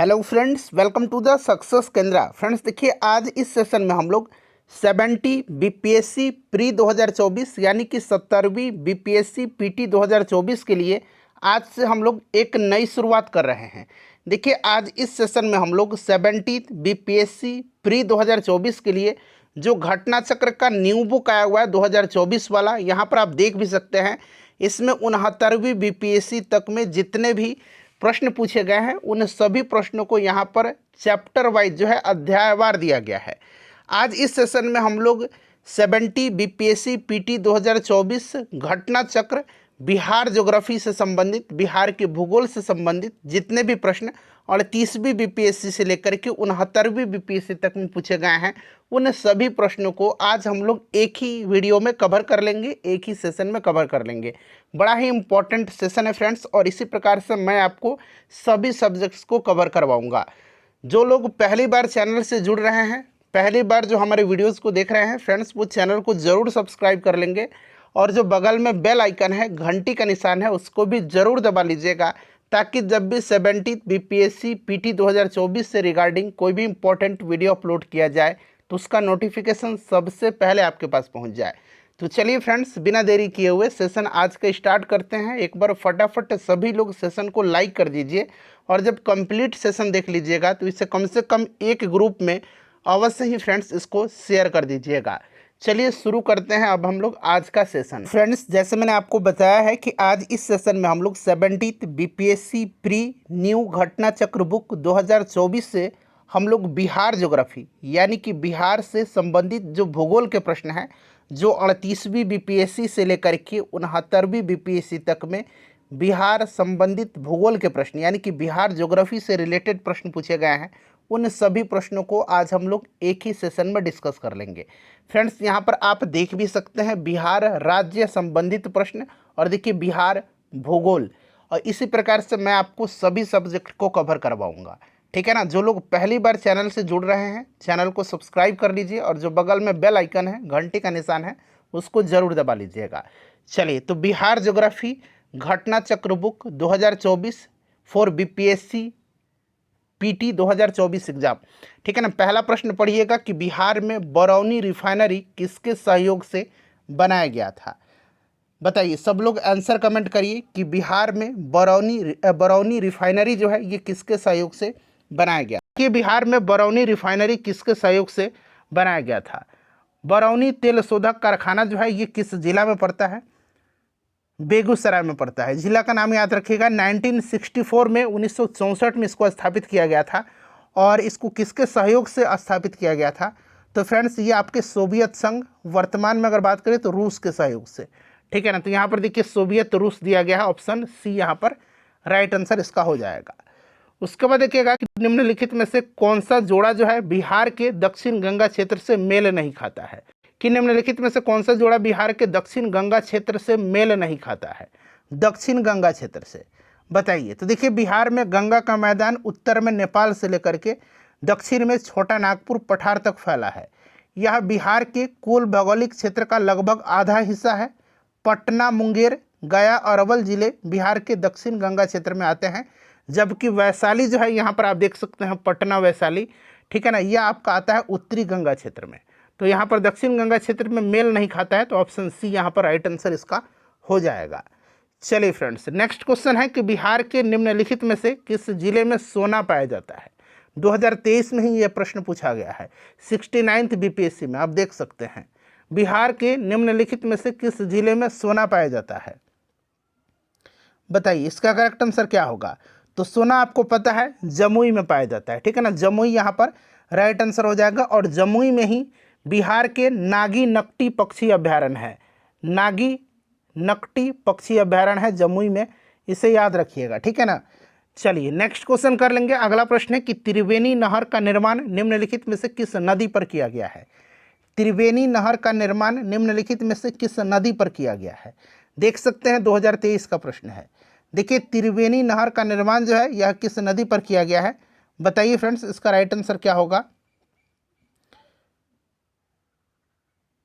Hello friends, welcome to the success Kendra. Friends देखिए, आज इस सेशन में हम लोग 70 बीपीएससी प्री 2024 यानी कि 70वीं बीपीएससी पीटी 2024 के लिए आज से हम लोग एक नई शुरुआत कर रहे हैं। देखिए, आज इस सेशन में हम लोग 70 बीपीएससी प्री 2024 के लिए जो घटना चक्र का न्यू बुक आया हुआ है 2024 वाला, यहाँ पर आप देख भी सकते हैं। इसमें 69वीं बीपीएससी तक में जितने भी प्रश्न पूछे गए हैं उन सभी प्रश्नों को यहाँ पर चैप्टर वाइज जो है अध्यायवार दिया गया है। आज इस सेशन में हम लोग 70 बीपीएससी पीटी 2024 घटना चक्र, बिहार ज्योग्राफी से संबंधित, बिहार के भूगोल से संबंधित जितने भी प्रश्न 38वीं बीपीएससी से लेकर के 69वीं बीपीएससी तक में पूछे गए हैं उन सभी प्रश्नों को आज हम लोग एक ही वीडियो में कवर कर लेंगे, एक ही सेशन में कवर कर लेंगे। बड़ा ही इम्पोर्टेंट सेशन है फ्रेंड्स, और इसी प्रकार से मैं आपको सभी सब्जेक्ट्स को कवर करवाऊंगा। जो लोग पहली बार चैनल से जुड़ रहे हैं, पहली बार जो हमारे वीडियोस को देख रहे हैं फ्रेंड्स, वो चैनल को ज़रूर सब्सक्राइब कर लेंगे और जो बगल में बेल आइकन है, घंटी का निशान है, उसको भी ज़रूर दबा लीजिएगा, ताकि जब भी 70 बीपीएससी पीटी 2024 से रिगार्डिंग कोई भी इम्पोर्टेंट वीडियो अपलोड किया जाए तो उसका नोटिफिकेशन सबसे पहले आपके पास पहुंच जाए। तो चलिए फ्रेंड्स, बिना देरी किए हुए सेशन आज का स्टार्ट करते हैं। एक बार फटाफट सभी लोग सेशन को लाइक कर दीजिए, और जब कंप्लीट सेशन देख लीजिएगा तो इसे कम से कम एक ग्रुप में अवश्य ही फ्रेंड्स इसको शेयर कर दीजिएगा। चलिए शुरू करते हैं अब हम लोग आज का सेशन। फ्रेंड्स, जैसे मैंने आपको बताया है कि आज इस सेशन में हम लोग 70 बीपीएससी प्री न्यू घटना चक्र बुक 2024 से हम लोग बिहार ज्योग्राफी यानी कि बिहार से संबंधित जो भूगोल के प्रश्न हैं, जो 38वीं बीपीएससी से लेकर के 69वीं बीपीएससी तक में बिहार संबंधित भूगोल के प्रश्न यानी कि बिहार ज्योग्राफी से रिलेटेड प्रश्न पूछे गए हैं, उन सभी प्रश्नों को आज हम लोग एक ही सेशन में डिस्कस कर लेंगे। फ्रेंड्स, यहाँ पर आप देख भी सकते हैं बिहार राज्य संबंधित प्रश्न, और देखिए बिहार भूगोल, और इसी प्रकार से मैं आपको सभी सब्जेक्ट को कवर करवाऊंगा। ठीक है ना। जो लोग पहली बार चैनल से जुड़ रहे हैं, चैनल को सब्सक्राइब कर लीजिए, और जो बगल में बेल आइकन है, घंटी का निशान है, उसको ज़रूर दबा लीजिएगा। चलिए, तो बिहार ज्योग्राफी घटना चक्र book 2024 for BPSC PT 2024 exam. ठीक है ना। पहला प्रश्न पढ़िएगा कि बिहार में बरौनी रिफाइनरी किसके सहयोग से बनाया गया था। बताइए, सब लोग आंसर कमेंट करिए कि बिहार में बरौनी रिफाइनरी जो है ये किसके सहयोग से बनाया गया। कि बिहार में बरौनी रिफाइनरी किसके सहयोग से बनाया गया था। बरौनी तेल शोधक कारखाना जो है ये किस जिला में पड़ता है? बेगूसराय में पड़ता है। जिला का नाम याद रखिएगा। 1964 में 1964 में इसको स्थापित किया गया था, और इसको किसके सहयोग से स्थापित किया गया था? तो फ्रेंड्स, ये आपके सोवियत संघ, वर्तमान में अगर बात करें तो रूस के सहयोग से। ठीक है ना। तो यहाँ पर देखिए सोवियत रूस दिया गया है, ऑप्शन सी यहाँ पर राइट आंसर इसका हो जाएगा। उसके बाद देखिएगा कि निम्नलिखित में से कौन सा जोड़ा जो है बिहार के दक्षिण गंगा क्षेत्र से मेल नहीं खाता है। कि निम्नलिखित में से कौन सा जोड़ा बिहार के दक्षिण गंगा क्षेत्र से मेल नहीं खाता है? दक्षिण गंगा क्षेत्र से बताइए। तो देखिए, बिहार में गंगा का मैदान उत्तर में नेपाल से लेकर के दक्षिण में छोटा नागपुर पठार तक फैला है। यह बिहार के कुल भौगोलिक क्षेत्र का लगभग आधा हिस्सा है। पटना, मुंगेर, गया और अरवल जिले बिहार के दक्षिण गंगा क्षेत्र में आते हैं, जबकि वैशाली जो है यहाँ पर आप देख सकते हैं, पटना वैशाली, ठीक है ना, यह आपका आता है उत्तरी गंगा क्षेत्र में। तो यहाँ पर दक्षिण गंगा क्षेत्र में मेल नहीं खाता है, तो ऑप्शन सी यहाँ पर राइट आंसर इसका हो जाएगा। चलिए फ्रेंड्स, नेक्स्ट क्वेश्चन है कि बिहार के निम्नलिखित में से किस जिले में सोना पाया जाता है। 2023 में ही यह प्रश्न पूछा गया है, 69th बीपीएससी में। आप देख सकते हैं, बिहार के निम्नलिखित में से किस जिले में सोना पाया जाता है। बताइए, इसका करेक्ट आंसर क्या होगा? तो सोना आपको पता है जमुई में पाया जाता है। ठीक है ना। जमुई यहाँ पर राइट आंसर हो जाएगा, और जमुई में ही बिहार के नागी नकटी पक्षी अभ्यारण्य है। नागी नकटी पक्षी अभ्यारण्य है जमुई में, इसे याद रखिएगा। ठीक है ना। चलिए नेक्स्ट क्वेश्चन कर लेंगे। अगला प्रश्न है कि त्रिवेणी नहर का निर्माण निम्नलिखित में से किस नदी पर किया गया है। त्रिवेणी नहर का निर्माण निम्नलिखित में से किस नदी पर किया गया है? देख सकते हैं 2023 का प्रश्न है। देखिए, त्रिवेणी नहर का निर्माण जो है यह किस नदी पर किया गया है? बताइए फ्रेंड्स, इसका राइट आंसर क्या होगा?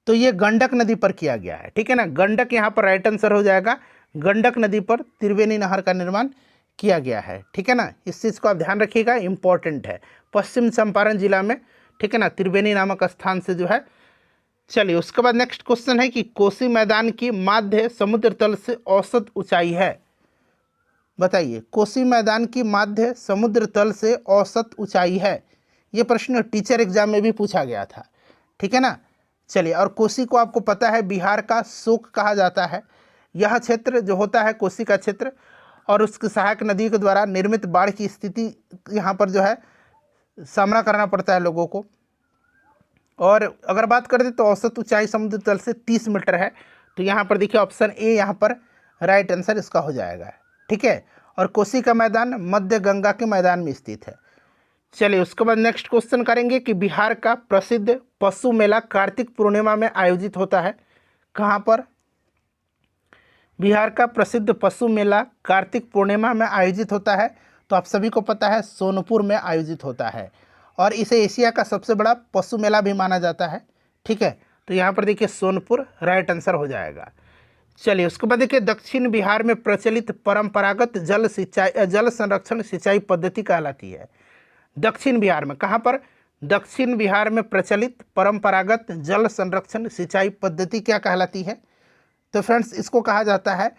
तो ये गंडक नदी पर किया गया है। ठीक है ना। गंडक यहाँ पर राइट आंसर हो जाएगा। गंडक नदी पर त्रिवेणी नहर का निर्माण किया गया है। ठीक है ना, इस चीज़ को आप ध्यान रखिएगा, इम्पोर्टेंट है। पश्चिम चंपारण जिला में, ठीक है ना, त्रिवेणी नामक स्थान से जो है। चलिए उसके बाद नेक्स्ट क्वेश्चन है कि कोसी मैदान की माध्य समुद्र तल से औसत ऊंचाई है। बताइए, कोसी मैदान की माध्य समुद्र तल से औसत ऊंचाई है। ये प्रश्न टीचर एग्जाम में भी पूछा गया था। ठीक है ना। चलिए, और कोसी को आपको पता है बिहार का शोक कहा जाता है। यह क्षेत्र जो होता है कोसी का क्षेत्र और उसकी सहायक नदी के द्वारा निर्मित बाढ़ की स्थिति यहाँ पर जो है सामना करना पड़ता है लोगों को। और अगर बात करें तो औसत ऊंचाई समुद्र तल से 30 मीटर है। तो यहाँ पर देखिए ऑप्शन ए यहाँ पर राइट आंसर इसका हो जाएगा। ठीक है, और कोसी का मैदान मध्य गंगा के मैदान में स्थित है। चलिए उसके बाद नेक्स्ट क्वेश्चन करेंगे कि बिहार का प्रसिद्ध पशु मेला कार्तिक पूर्णिमा में आयोजित होता है। कहाँ पर? बिहार का प्रसिद्ध पशु मेला कार्तिक पूर्णिमा में आयोजित होता है। तो आप सभी को पता है सोनपुर में आयोजित होता है और इसे एशिया का सबसे बड़ा पशु मेला भी माना जाता है। ठीक है, तो यहाँ पर देखिए सोनपुर राइट आंसर हो जाएगा। चलिए उसके बाद देखिए दक्षिण बिहार में प्रचलित परंपरागत जल संरक्षण सिंचाई पद्धति कहलाती है। दक्षिण बिहार में, कहाँ पर? दक्षिण बिहार में प्रचलित परंपरागत जल संरक्षण सिंचाई पद्धति क्या कहलाती है? तो फ्रेंड्स इसको कहा जाता है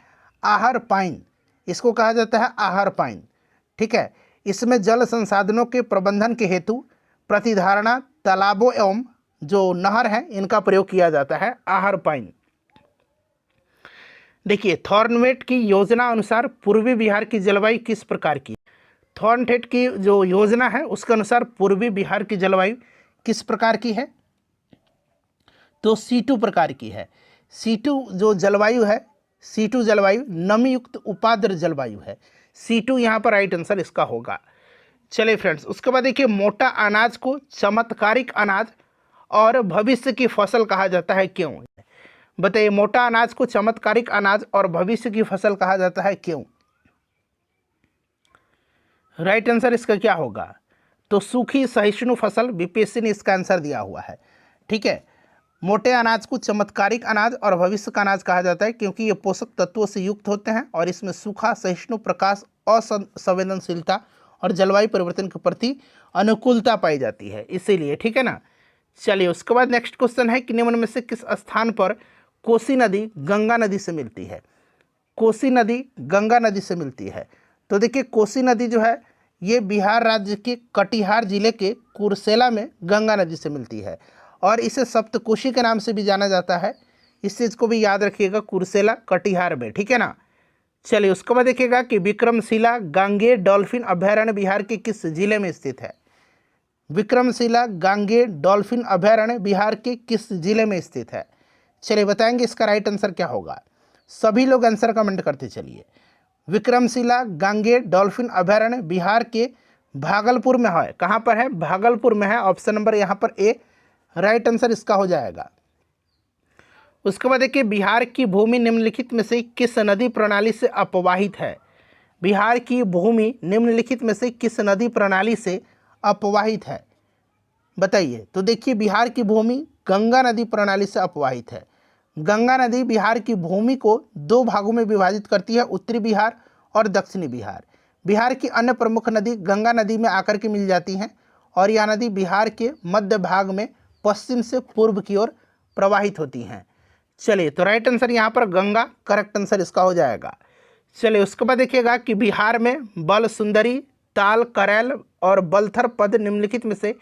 आहर पाइन। इसको कहा जाता है आहर पाइन। ठीक है, इसमें जल संसाधनों के प्रबंधन के हेतु प्रतिधारणा तालाबों एवं जो नहर हैं इनका प्रयोग किया जाता है, आहर पाइन। देखिए थॉर्नवेट की योजना अनुसार पूर्वी बिहार की जलवायु किस प्रकार की? थॉर्नवेट की जो योजना है उसके अनुसार पूर्वी बिहार की जलवायु किस प्रकार की है? तो C2 प्रकार की है। C2 जो जलवायु है, C2 जलवायु नमी युक्त उपाद्र जलवायु है। C2 यहाँ पर राइट आंसर इसका होगा। चलिए फ्रेंड्स उसके बाद देखिए मोटा अनाज को चमत्कारिक अनाज और भविष्य की फसल कहा जाता है, क्यों? बताइए, मोटा अनाज को चमत्कारिक अनाज और भविष्य की फसल कहा जाता है, क्यों? राइट आंसर इसका क्या होगा? तो सूखी सहिष्णु फसल, बीपीएससी ने इसका आंसर दिया हुआ है। ठीक है, मोटे अनाज को चमत्कारिक अनाज और भविष्य का अनाज कहा जाता है क्योंकि ये पोषक तत्वों से युक्त होते हैं और इसमें सूखा, सहिष्णु, प्रकाश, असंवेदनशीलता और जलवायु परिवर्तन के प्रति अनुकूलता पाई जाती है, इसीलिए। ठीक है ना। चलिए उसके बाद नेक्स्ट क्वेश्चन है कि निम्न में से किस स्थान पर कोसी नदी गंगा नदी से मिलती है? कोसी नदी गंगा नदी से मिलती है। तो देखिए कोसी नदी जो है ये बिहार राज्य के कटिहार जिले के कुर्सेला में गंगा नदी से मिलती है और इसे सप्तकोशी के नाम से भी जाना जाता है। इस चीज़ को भी याद रखिएगा, कुर्सेला कटिहार में। ठीक है ना। चलिए उसके बाद देखिएगा कि विक्रमशिला गांगेय डॉल्फिन अभयारण्य बिहार के किस जिले में स्थित है? विक्रमशिला गांगेय डॉल्फिन अभयारण्य बिहार के किस जिले में स्थित है? चलिए बताएंगे इसका राइट आंसर क्या होगा। सभी लोग आंसर कमेंट करते चलिए। विक्रमशिला गांगेय डॉल्फिन अभयारण्य बिहार के भागलपुर में है। कहाँ पर है? भागलपुर में है। ऑप्शन नंबर यहाँ पर ए राइट आंसर इसका हो जाएगा। उसके बाद देखिए बिहार की भूमि निम्नलिखित में से किस नदी प्रणाली से अपवाहित है? बिहार की भूमि निम्नलिखित में से किस नदी प्रणाली से अपवाहित है? बताइए। तो देखिए बिहार की भूमि गंगा नदी प्रणाली से अपवाहित है। गंगा नदी बिहार की भूमि को दो भागों में विभाजित करती है, उत्तरी बिहार और दक्षिणी बिहार। बिहार की अन्य प्रमुख नदी गंगा नदी में आकर के मिल जाती हैं और यह नदी बिहार के मध्य भाग में पश्चिम से पूर्व की ओर प्रवाहित होती हैं। चलिए तो राइट आंसर यहाँ पर गंगा करेक्ट आंसर इसका हो जाएगा। चलिए उसके बाद देखिएगा कि बिहार में बल सुंदरी, ताल, करैल और बलथर पद निम्नलिखित में से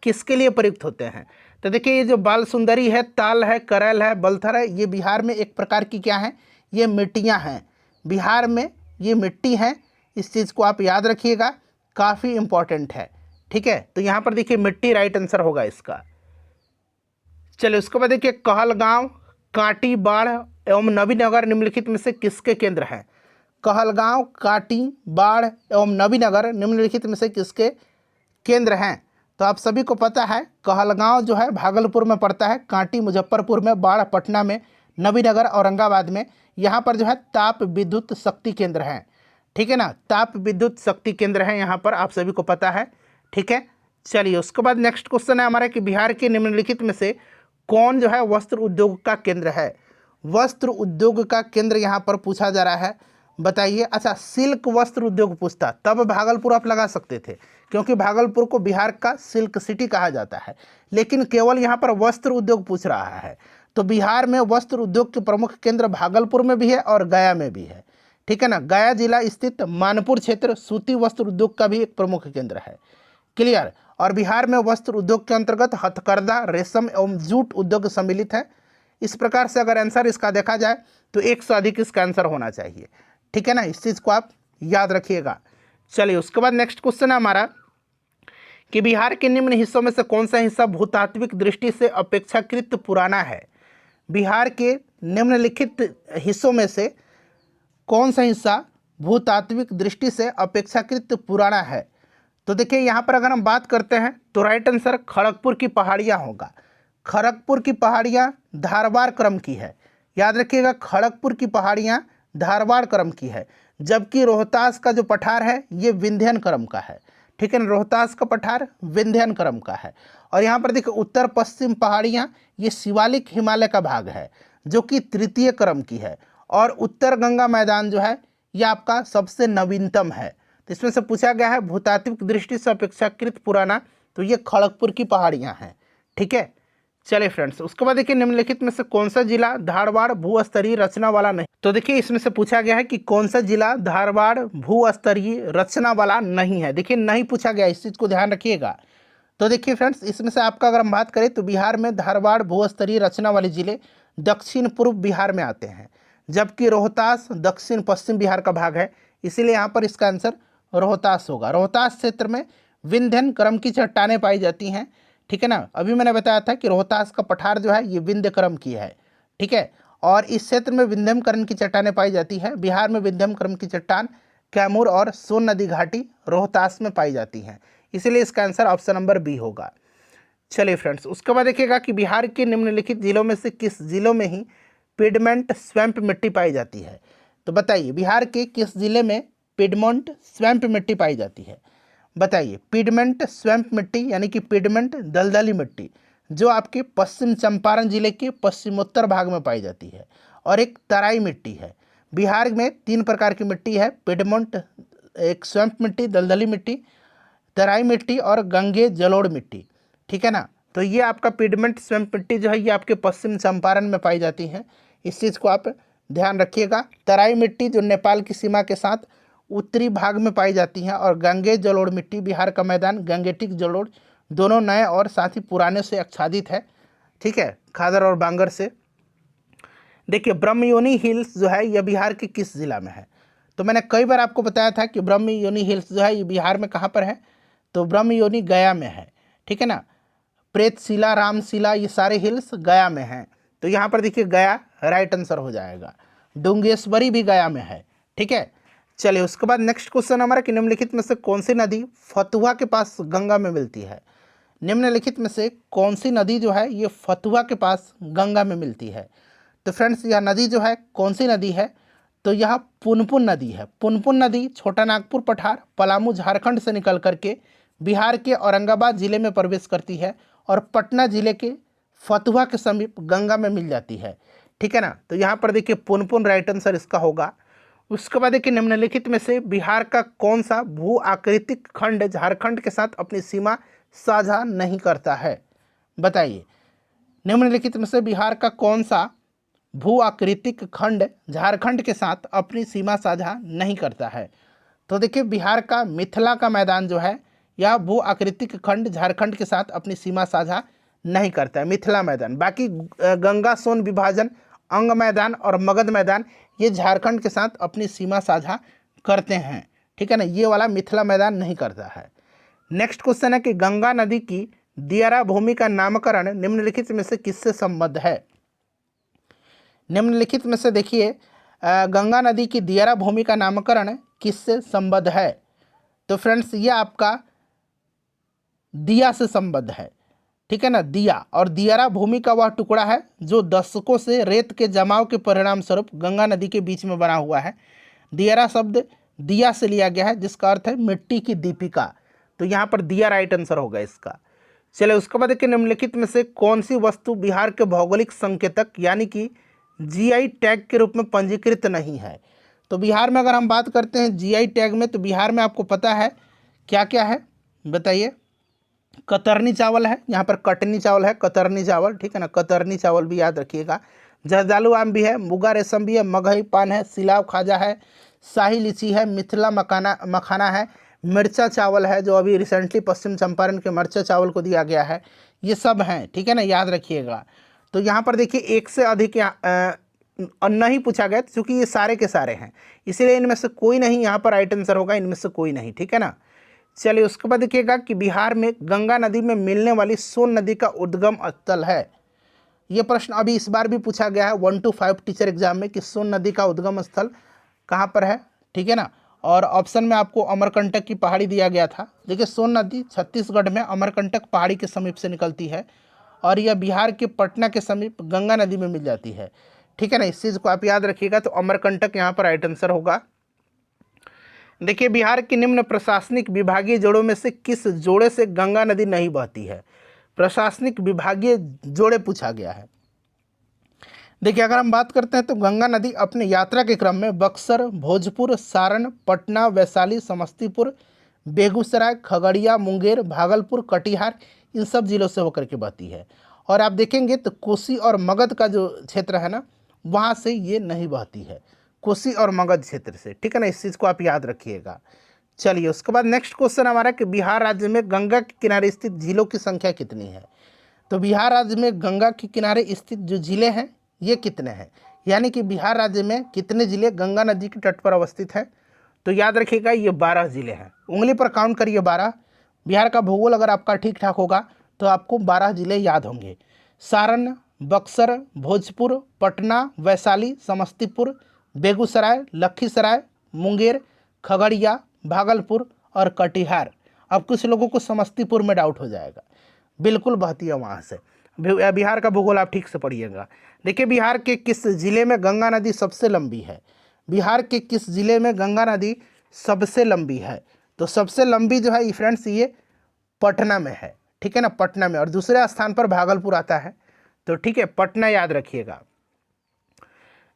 किसके लिए प्रयुक्त होते हैं? तो देखिए ये जो बाल सुंदरी है, ताल है, करैल है, बलथर है, ये बिहार में एक प्रकार की क्या है? ये मिट्टियाँ हैं। बिहार में ये मिट्टी हैं, इस चीज़ को आप याद रखिएगा, काफ़ी इम्पॉर्टेंट है। ठीक है, तो यहाँ पर देखिए मिट्टी राइट आंसर होगा इसका। चलिए उसके बाद देखिए कहलगांव, कांटी, बाढ़ एवं नबीनगर निम्नलिखित में से किसके केंद्र हैं? कहलगांव, कांटी, बाढ़ एवं नबीनगर निम्नलिखित में से किसके केंद्र हैं? तो आप सभी को पता है कहलगांव जो है भागलपुर में पड़ता है, कांटी मुजफ्फरपुर में, बाढ़ पटना में, नबीनगर औरंगाबाद में। यहाँ पर जो है ताप विद्युत शक्ति केंद्र हैं। ठीक है ना, ताप विद्युत शक्ति केंद्र हैं यहाँ पर, आप सभी को पता है। ठीक है, चलिए उसके बाद नेक्स्ट क्वेश्चन है हमारा कि बिहार के निम्नलिखित में से कौन जो है वस्त्र उद्योग का केंद्र है? वस्त्र उद्योग का केंद्र यहाँ पर पूछा जा रहा है। बताइए। अच्छा, सिल्क वस्त्र उद्योग पूछता तब भागलपुर आप लगा सकते थे, क्योंकि भागलपुर को बिहार का सिल्क सिटी कहा जाता है। लेकिन केवल यहाँ पर वस्त्र उद्योग पूछ रहा है, तो बिहार में वस्त्र उद्योग के प्रमुख केंद्र भागलपुर में भी है और गया में भी है। ठीक है ना। गया जिला स्थित मानपुर क्षेत्र सूती वस्त्र उद्योग का भी एक प्रमुख केंद्र है। क्लियर। और बिहार में वस्त्र उद्योग के अंतर्गत हथकरघा, रेशम एवं जूट उद्योग सम्मिलित है। इस प्रकार से अगर आंसर इसका देखा जाए तो 1 से अधिक इसका आंसर होना चाहिए। ठीक है ना, इस चीज़ को आप याद रखिएगा। चलिए, उसके बाद नेक्स्ट क्वेश्चन है हमारा कि बिहार के निम्न हिस्सों में से कौन सा हिस्सा भूतात्विक दृष्टि से अपेक्षाकृत पुराना है। बिहार के निम्नलिखित हिस्सों में से कौन सा हिस्सा भूतात्विक दृष्टि से अपेक्षाकृत पुराना है। तो देखिए, यहाँ पर अगर हम बात करते हैं तो राइट आंसर खड़गपुर की पहाड़ियाँ होगा। खड़गपुर की पहाड़ियाँ धारवाड़ क्रम की है। याद रखिएगा, खड़गपुर की पहाड़ियाँ धारवाड़ क्रम की है, जबकि रोहतास का जो पठार है ये विंध्यन क्रम का है। ठीक है ना, रोहतास का पठार विंध्यन क्रम का है। और यहाँ पर देखिए, उत्तर पश्चिम पहाड़ियाँ ये शिवालिक हिमालय का भाग है, जो कि तृतीय क्रम की है। और उत्तर गंगा मैदान जो है ये आपका सबसे नवीनतम है। तो इसमें से पूछा गया है भूतात्विक दृष्टि से अपेक्षाकृत पुराना, तो ये खड़गपुर की पहाड़ियाँ हैं। ठीक है। चलिए फ्रेंड्स, उसके बाद देखिए, निम्नलिखित में से कौन सा जिला धारवाड़ भूस्तरीय रचना वाला नहीं। तो देखिए, इसमें से पूछा गया है कि कौन सा जिला धारवाड़ भूस्तरीय रचना वाला नहीं है। देखिए, नहीं पूछा गया, इस चीज़ को ध्यान रखिएगा। तो देखिए फ्रेंड्स, इसमें से आपका अगर हम बात करें तो बिहार में धारवाड़ भूस्तरीय रचना वाले जिले दक्षिण पूर्व बिहार में आते हैं, जबकि रोहतास दक्षिण पश्चिम बिहार का भाग है। इसीलिए यहाँ पर इसका आंसर रोहतास होगा। रोहतास क्षेत्र में विंध्यन क्रम की चट्टानें पाई जाती हैं। ठीक है ना, अभी मैंने बताया था कि रोहतास का पठार जो है ये विंध्य क्रम की है। ठीक है, और इस क्षेत्र में विंध्यम क्रम की चट्टानें पाई जाती है। बिहार में विंध्यम क्रम की चट्टान कैमूर और सोन नदी घाटी रोहतास में पाई जाती हैं। इसीलिए इसका आंसर ऑप्शन नंबर बी होगा। चलिए फ्रेंड्स, उसके बाद देखिएगा कि बिहार के निम्नलिखित जिलों में से किस जिलों में ही पिडमेंट स्वैम्प मिट्टी पाई जाती है। तो बताइए, बिहार के किस जिले में पिडमेंट स्वैम्प मिट्टी पाई जाती है। बताइए, पिडमेंट स्वैम्प मिट्टी यानी कि पिडमेंट दलदली मिट्टी जो आपके पश्चिम चंपारण जिले के पश्चिमोत्तर भाग में पाई जाती है, और एक तराई मिट्टी है। बिहार में 3 प्रकार की मिट्टी है, पिडमेंट, एक स्वैम्प मिट्टी, दलदली मिट्टी, तराई मिट्टी और गंगे जलोढ़ मिट्टी। ठीक है ना, तो ये आपका पिडमेंट स्वैम्प मिट्टी जो है ये आपके पश्चिम चंपारण में पाई जाती है। इस चीज़ को आप ध्यान रखिएगा। तराई मिट्टी जो नेपाल की सीमा के साथ उत्तरी भाग में पाई जाती हैं, और गंगे जलोढ़ मिट्टी बिहार का मैदान गंगेटिक जलोढ़ दोनों नए और साथ ही पुराने से आच्छादित है। ठीक है, खादर और बांगर से। देखिए, ब्रह्मयोनी हिल्स जो है यह बिहार के किस जिला में है। तो मैंने कई बार आपको बताया था कि ब्रह्मयोनी हिल्स जो है ये बिहार में कहाँ पर है, तो ब्रह्मयोनी गया में है। ठीक है ना, प्रेतशिला, रामशिला ये सारे हिल्स गया में हैं। तो यहाँ पर देखिए, गया राइट आंसर हो जाएगा। डुंगेश्वरी भी गया में है। ठीक है। चलिए, उसके बाद नेक्स्ट क्वेश्चन हमारा कि निम्नलिखित में से कौन सी नदी फतुहा के पास गंगा में मिलती है। निम्नलिखित में से कौन सी नदी जो है ये फतुहा के पास गंगा में मिलती है। तो फ्रेंड्स, यह नदी जो है कौन सी नदी है, तो यह पुनपुन नदी है। पुनपुन नदी छोटा नागपुर पठार पलामू झारखंड से निकल करके बिहार के औरंगाबाद जिले में प्रवेश करती है और पटना जिले के फतुहा के समीप गंगा में मिल जाती है। ठीक है ना, तो यहाँ पर देखिए पुनपुन राइट आंसर इसका होगा। उसके बाद देखिए, निम्नलिखित में से बिहार का कौन सा भू आकृतिक खंड झारखंड के साथ अपनी सीमा साझा नहीं करता है। बताइए, निम्नलिखित में से बिहार का कौन सा भू आकृतिक खंड झारखंड के साथ अपनी सीमा साझा नहीं करता है। तो देखिए, बिहार का मिथिला का मैदान जो है यह भू आकृतिक खंड झारखंड के साथ अपनी सीमा साझा नहीं करता है, मिथिला मैदान। बाकी गंगा सोन विभाजन, अंग मैदान और मगध मैदान ये झारखंड के साथ अपनी सीमा साझा करते हैं। ठीक है ना, ये वाला मिथिला मैदान नहीं करता है। नेक्स्ट क्वेश्चन है कि गंगा नदी की दियारा भूमि का नामकरण निम्नलिखित में से किससे संबद्ध है। निम्नलिखित में से देखिए, गंगा नदी की दियारा भूमि का नामकरण किससे संबद्ध है। तो फ्रेंड्स, ये आपका दिया से संबद्ध है। ठीक है ना, दिया, और दियारा भूमि का वह टुकड़ा है जो दशकों से रेत के जमाव के परिणाम स्वरूप गंगा नदी के बीच में बना हुआ है। दियारा शब्द दिया से लिया गया है, जिसका अर्थ है मिट्टी की दीपिका। तो यहाँ पर दिया राइट आंसर होगा इसका। चलिए, उसके बाद देखिए, निम्नलिखित में से कौन सी वस्तु बिहार के भौगोलिक संकेतक यानी कि जीआई टैग के रूप में पंजीकृत नहीं है। तो बिहार में अगर हम बात करते हैं जीआई टैग में, तो बिहार में आपको पता है क्या क्या है, बताइए। कतरनी चावल है, यहाँ पर कटनी चावल है, कतरनी चावल, ठीक है ना, कतरनी चावल भी याद रखिएगा। जर्दालू आम भी है, मुगा रेशम भी है, मगही पान है, सिलाव खाजा है, शाही लीची है, मिथिला मखाना है, मिर्चा चावल है जो अभी रिसेंटली पश्चिम चंपारण के मिर्चा चावल को दिया गया है, ये सब हैं, ठीक है ना, याद रखिएगा। तो यहाँ पर देखिए एक से अधिक नहीं पूछा गया क्योंकि ये सारे के सारे हैं, इसीलिए इनमें से कोई नहीं यहाँ पर राइट आंसर होगा, इनमें से कोई नहीं, ठीक है ना। चलिए उसके बाद देखिएगा कि बिहार में गंगा नदी में मिलने वाली सोन नदी का उद्गम स्थल है। ये प्रश्न अभी इस बार भी पूछा गया है 1 to 5 टीचर एग्जाम में कि सोन नदी का उद्गम स्थल कहाँ पर है, ठीक है ना। और ऑप्शन में आपको अमरकंटक की पहाड़ी दिया गया था। देखिए सोन नदी छत्तीसगढ़ में अमरकंटक पहाड़ी के समीप से निकलती है और यह बिहार के पटना के समीप गंगा नदी में मिल जाती है, ठीक है ना, इस चीज़ को आप याद रखिएगा। तो अमरकंटक यहाँ पर राइट आंसर होगा। देखिए बिहार के निम्न प्रशासनिक विभागीय जोड़ों में से किस जोड़े से गंगा नदी नहीं बहती है। प्रशासनिक विभागीय जोड़े पूछा गया है। देखिए अगर हम बात करते हैं तो गंगा नदी अपने यात्रा के क्रम में बक्सर, भोजपुर, सारण, पटना, वैशाली, समस्तीपुर, बेगूसराय, खगड़िया, मुंगेर, भागलपुर, कटिहार, इन सब जिलों से होकर के बहती है। और आप देखेंगे तो कोसी और मगध का जो क्षेत्र है ना, वहाँ से ये नहीं बहती है, कोसी और मगध क्षेत्र से, ठीक है ना, इस चीज़ को आप याद रखिएगा। चलिए उसके बाद नेक्स्ट क्वेश्चन हमारा कि बिहार राज्य में गंगा के किनारे स्थित झीलों की संख्या कितनी है। तो बिहार राज्य में गंगा के किनारे स्थित जो जिले हैं ये कितने हैं, यानी कि बिहार राज्य में कितने जिले गंगा नदी के तट पर अवस्थित हैं। तो याद रखिएगा ये 12 जिले हैं, उंगली पर काउंट करिए 12। बिहार का भूगोल अगर आपका ठीक ठाक होगा तो आपको 12 जिले याद होंगे। सारण, बक्सर, भोजपुर, पटना, वैशाली, समस्तीपुर, बेगूसराय, लखीसराय, मुंगेर, खगड़िया, भागलपुर और कटिहार। अब कुछ लोगों को समस्तीपुर में डाउट हो जाएगा, बिल्कुल बहती है वहाँ से। बिहार का भूगोल आप ठीक से पढ़िएगा। देखिए बिहार के किस जिले में गंगा नदी सबसे लंबी है। बिहार के किस जिले में गंगा नदी सबसे लंबी है। तो सबसे लंबी जो है फ्रेंड्स ये पटना में है, ठीक है ना, पटना में। और दूसरे स्थान पर भागलपुर आता है, तो ठीक है, पटना याद रखिएगा।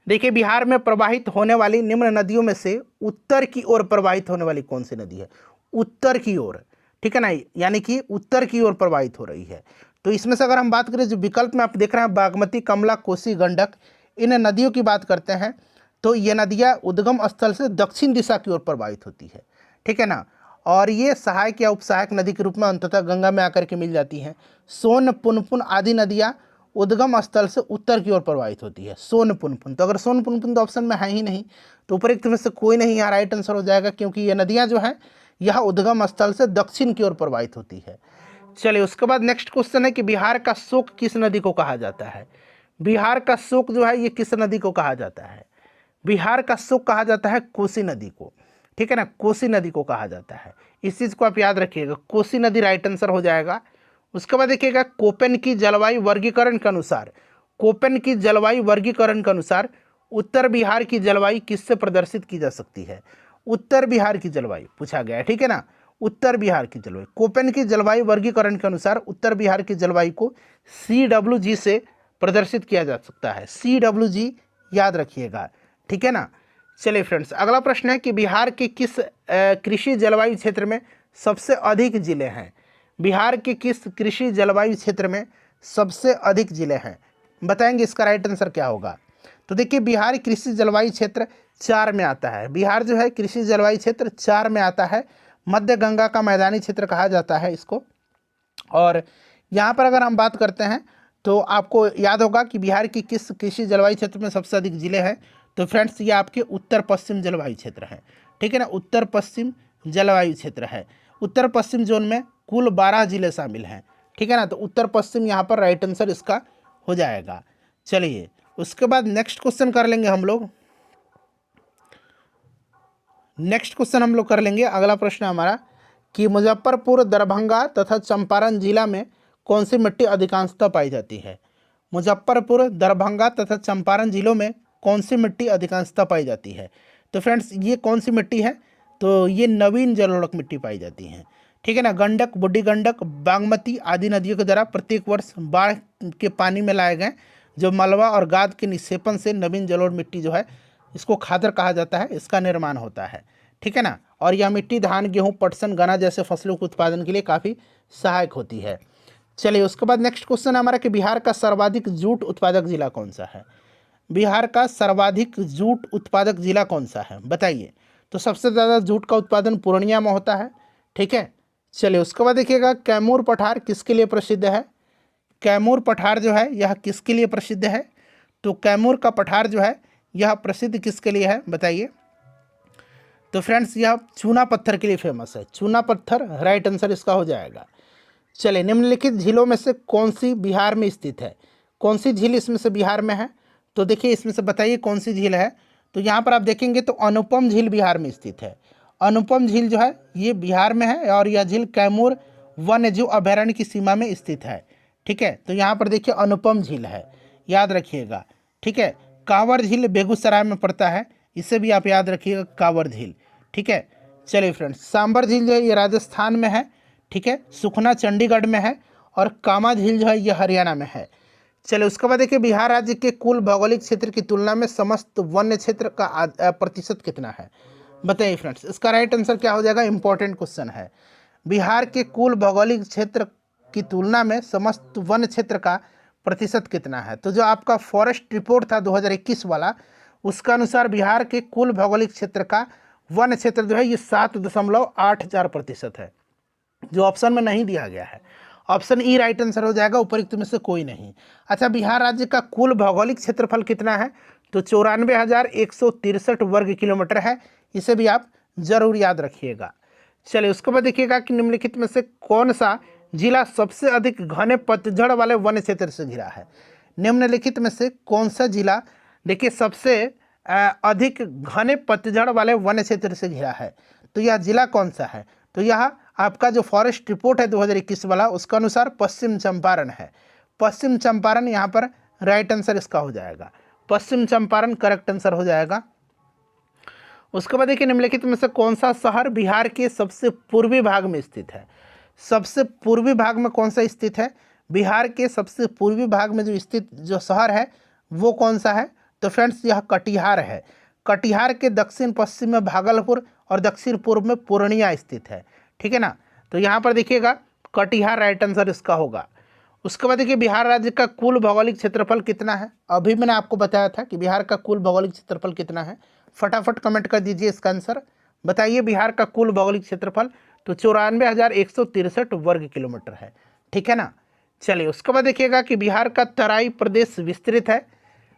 देखिए बिहार में प्रवाहित होने वाली निम्न नदियों में से उत्तर की ओर प्रवाहित होने वाली कौन सी नदी है। उत्तर की ओर, ठीक है ना, यानी कि उत्तर की ओर प्रवाहित हो रही है। तो इसमें से अगर हम बात करें जो विकल्प में आप देख रहे हैं बागमती, कमला, कोसी, गंडक, इन नदियों की बात करते हैं तो ये नदियाँ उद्गम स्थल से दक्षिण दिशा की ओर प्रवाहित होती है, ठीक है ना। और ये सहायक या उपसहायक नदी के रूप में अंततः गंगा में आकर के मिल जाती हैं। सोन, पुनपुन आदि नदियाँ उद्गम स्थल से उत्तर की ओर प्रवाहित होती है। सोन, पुनपुन, तो अगर सोन, पुनपुन तो ऑप्शन में है ही नहीं, तो उपरोक्त में से कोई नहीं यहाँ राइट आंसर हो जाएगा, क्योंकि ये नदियाँ जो हैं यह उद्गम स्थल से दक्षिण की ओर प्रवाहित होती है। चलिए उसके बाद नेक्स्ट क्वेश्चन है कि बिहार का शोक किस नदी को कहा जाता है। बिहार का शोक जो है ये किस नदी को कहा जाता है। बिहार का शोक कहा जाता है कोसी नदी को, ठीक है ना, कोसी नदी को कहा जाता है। इस चीज़ को आप याद रखिएगा, कोसी नदी राइट आंसर हो जाएगा। उसके बाद देखिएगा कोपेन की जलवायु वर्गीकरण के अनुसार, कोपेन की जलवायु वर्गीकरण के अनुसार उत्तर बिहार की जलवायु किससे प्रदर्शित की जा सकती है। उत्तर बिहार की जलवायु पूछा गया है, ठीक है ना, उत्तर बिहार की जलवायु। कोपेन की जलवायु वर्गीकरण के अनुसार उत्तर बिहार की जलवायु को CWG से प्रदर्शित किया जा सकता है। CWG याद रखिएगा, ठीक है ना। चलिए फ्रेंड्स अगला प्रश्न है कि बिहार के किस कृषि जलवायु क्षेत्र में सबसे अधिक जिले हैं। बिहार के किस कृषि जलवायु क्षेत्र में सबसे अधिक जिले हैं, बताएंगे इसका राइट आंसर क्या होगा। तो देखिए बिहार कृषि जलवायु क्षेत्र 4 में आता है। बिहार जो है कृषि जलवायु क्षेत्र 4 में आता है। मध्य गंगा का मैदानी क्षेत्र कहा जाता है इसको। और यहाँ पर अगर हम बात करते हैं तो आपको याद होगा कि बिहार की किस कृषि जलवायु क्षेत्र में सबसे अधिक जिले हैं। तो फ्रेंड्स ये आपके उत्तर पश्चिम जलवायु क्षेत्र है, ठीक है ना, उत्तर पश्चिम जलवायु क्षेत्र है। उत्तर पश्चिम जोन में कुल 12 जिले शामिल हैं, ठीक है ना। तो उत्तर पश्चिम यहाँ पर राइट आंसर इसका हो जाएगा। चलिए उसके बाद नेक्स्ट क्वेश्चन कर लेंगे हम लोग। नेक्स्ट क्वेश्चन हम लोग कर लेंगे। अगला प्रश्न हमारा कि मुजफ्फरपुर, दरभंगा तथा चंपारण जिला में कौन सी मिट्टी अधिकांशतः पाई जाती है। मुजफ्फरपुर, दरभंगा तथा चंपारण जिलों में कौन सी मिट्टी अधिकांशतः पाई जाती है। तो फ्रेंड्स ये कौन सी मिट्टी है, तो ये नवीन जलोढ़क मिट्टी पाई जाती है, ठीक है ना। गंडक, बूढ़ी गंडक, बागमती आदि नदियों के द्वारा प्रत्येक वर्ष बाढ़ के पानी में लाए गए जो मलबा और गाद के निक्षेपण से नवीन जलोढ़ मिट्टी जो है इसको खादर कहा जाता है, इसका निर्माण होता है, ठीक है ना। और यह मिट्टी धान, गेहूँ, पटसन, गन्ना जैसे फसलों के उत्पादन के लिए काफ़ी सहायक होती है। चलिए उसके बाद नेक्स्ट क्वेश्चन हमारा कि बिहार का सर्वाधिक जूट उत्पादक जिला कौन सा है। बिहार का सर्वाधिक जूट उत्पादक जिला कौन सा है बताइए। तो सबसे ज़्यादा जूट का उत्पादन पूर्णिया में होता है, ठीक है। चलिए उसके बाद देखिएगा कैमूर पठार किसके लिए प्रसिद्ध है। कैमूर पठार जो है यह किसके लिए प्रसिद्ध है। तो कैमूर का पठार जो है यह प्रसिद्ध किसके लिए है बताइए। तो फ्रेंड्स यह चूना पत्थर के लिए फेमस है, चूना पत्थर राइट आंसर इसका हो जाएगा। चलिए निम्नलिखित झीलों में से कौन सी बिहार में स्थित है। कौन सी झील इसमें से बिहार में है। तो देखिए इसमें से बताइए कौन सी झील है। तो यहाँ पर आप देखेंगे तो अनुपम झील बिहार में स्थित है। अनुपम झील जो है ये बिहार में है और यह झील कैमूर वन्यजीव अभयारण्य की सीमा में स्थित है, ठीक है। तो यहाँ पर देखिए अनुपम झील है, याद रखिएगा, ठीक है। कांवर झील बेगूसराय में पड़ता है, इसे भी आप याद रखिएगा, कांवर झील, ठीक है। चलिए फ्रेंड्स सांबर झील जो है ये राजस्थान में है, ठीक है। सुखना चंडीगढ़ में है और कामा झील जो है ये हरियाणा में है। चलिए उसके बाद देखिए बिहार राज्य के कुल भौगोलिक क्षेत्र की तुलना में समस्त वन्य क्षेत्र का प्रतिशत कितना है बताइए फ्रेंड्स। इसका राइट आंसर क्या हो जाएगा, इंपॉर्टेंट क्वेश्चन है। बिहार के कुल भौगोलिक क्षेत्र की तुलना में समस्त वन क्षेत्र का प्रतिशत कितना है। तो जो आपका फॉरेस्ट रिपोर्ट था 2021 वाला, उसका अनुसार बिहार के कुल भौगोलिक क्षेत्र का वन क्षेत्र जो है ये 7.84% है, जो ऑप्शन में नहीं दिया गया है। ऑप्शन ई राइट आंसर हो जाएगा, उपरोक्त में से कोई नहीं। अच्छा बिहार राज्य का कुल भौगोलिक क्षेत्रफल कितना है। तो 94,163 वर्ग किलोमीटर है, इसे भी आप जरूर याद रखिएगा। चलिए उसके बाद देखिएगा कि निम्नलिखित में से कौन सा जिला सबसे अधिक घने पतझड़ वाले वन क्षेत्र से घिरा है। निम्नलिखित में से कौन सा जिला देखिए सबसे अधिक घने पतझड़ वाले वन क्षेत्र से घिरा है। तो यह जिला कौन सा है। तो यह आपका जो फॉरेस्ट रिपोर्ट है 2021 वाला, उसका अनुसार पश्चिम चंपारण है। पश्चिम चंपारण यहाँ पर राइट आंसर इसका हो जाएगा, पश्चिम चंपारण करेक्ट आंसर हो जाएगा। उसके बाद देखिए निम्नलिखित में से कौन सा शहर बिहार के सबसे पूर्वी भाग में स्थित है। सबसे पूर्वी भाग में कौन सा स्थित है। बिहार के सबसे पूर्वी भाग में जो स्थित जो शहर है वो कौन सा है। तो फ्रेंड्स यह कटिहार है। कटिहार के दक्षिण पश्चिम में भागलपुर और दक्षिण पूर्व में पूर्णिया स्थित है, ठीक है ना। तो यहाँ पर देखिएगा कटिहार राइट आंसर इसका होगा। उसके बाद देखिए बिहार राज्य का कुल भौगोलिक क्षेत्रफल कितना है। अभी मैंने आपको बताया था कि बिहार का कुल भौगोलिक क्षेत्रफल कितना है। फटाफट कमेंट कर दीजिए इसका आंसर, बताइए बिहार का कुल भौगोलिक क्षेत्रफल। तो 94,163 वर्ग किलोमीटर है, ठीक है ना। चलिए उसके बाद देखिएगा कि बिहार का तराई प्रदेश विस्तृत है।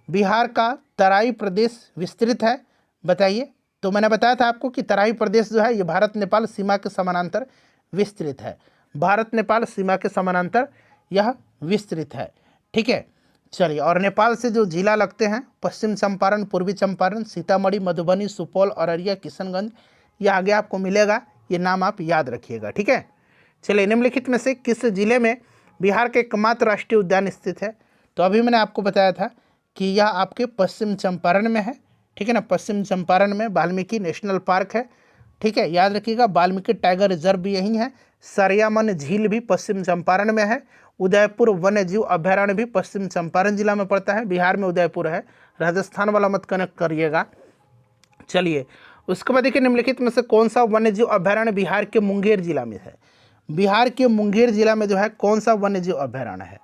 बिहार का तराई प्रदेश विस्तृत है, बताइए। तो मैंने बताया था आपको कि तराई प्रदेश जो है ये भारत नेपाल सीमा के समानांतर विस्तृत है। भारत नेपाल सीमा के समानांतर यह विस्तृत है, ठीक है। चलिए और नेपाल से जो जिला लगते हैं पश्चिम चंपारण, पूर्वी चंपारण, सीतामढ़ी, मधुबनी, सुपौल, अररिया, किशनगंज, ये आगे आपको मिलेगा, ये नाम आप याद रखिएगा, ठीक है। चलिए निम्नलिखित में से किस जिले में बिहार के एकमात्र राष्ट्रीय उद्यान स्थित है। तो अभी मैंने आपको बताया था कि यह आपके पश्चिम चंपारण में है, ठीक है ना। पश्चिम चंपारण में वाल्मीकि नेशनल पार्क है, ठीक है, याद रखिएगा। वाल्मीकि टाइगर रिजर्व भी यहीं है। सरियामन झील भी पश्चिम चंपारण में है। उदयपुर वन्य जीव अभयारण्य भी पश्चिम चंपारण जिला में पड़ता है, बिहार में उदयपुर है, राजस्थान वाला मत कनेक्ट करिएगा। चलिए उसके बाद देखिए निम्नलिखित में से कौन सा वन्य जीव अभयारण्य बिहार के मुंगेर जिला में है। बिहार के मुंगेर जिला में जो है कौन सा वन्य जीव अभयारण्य है।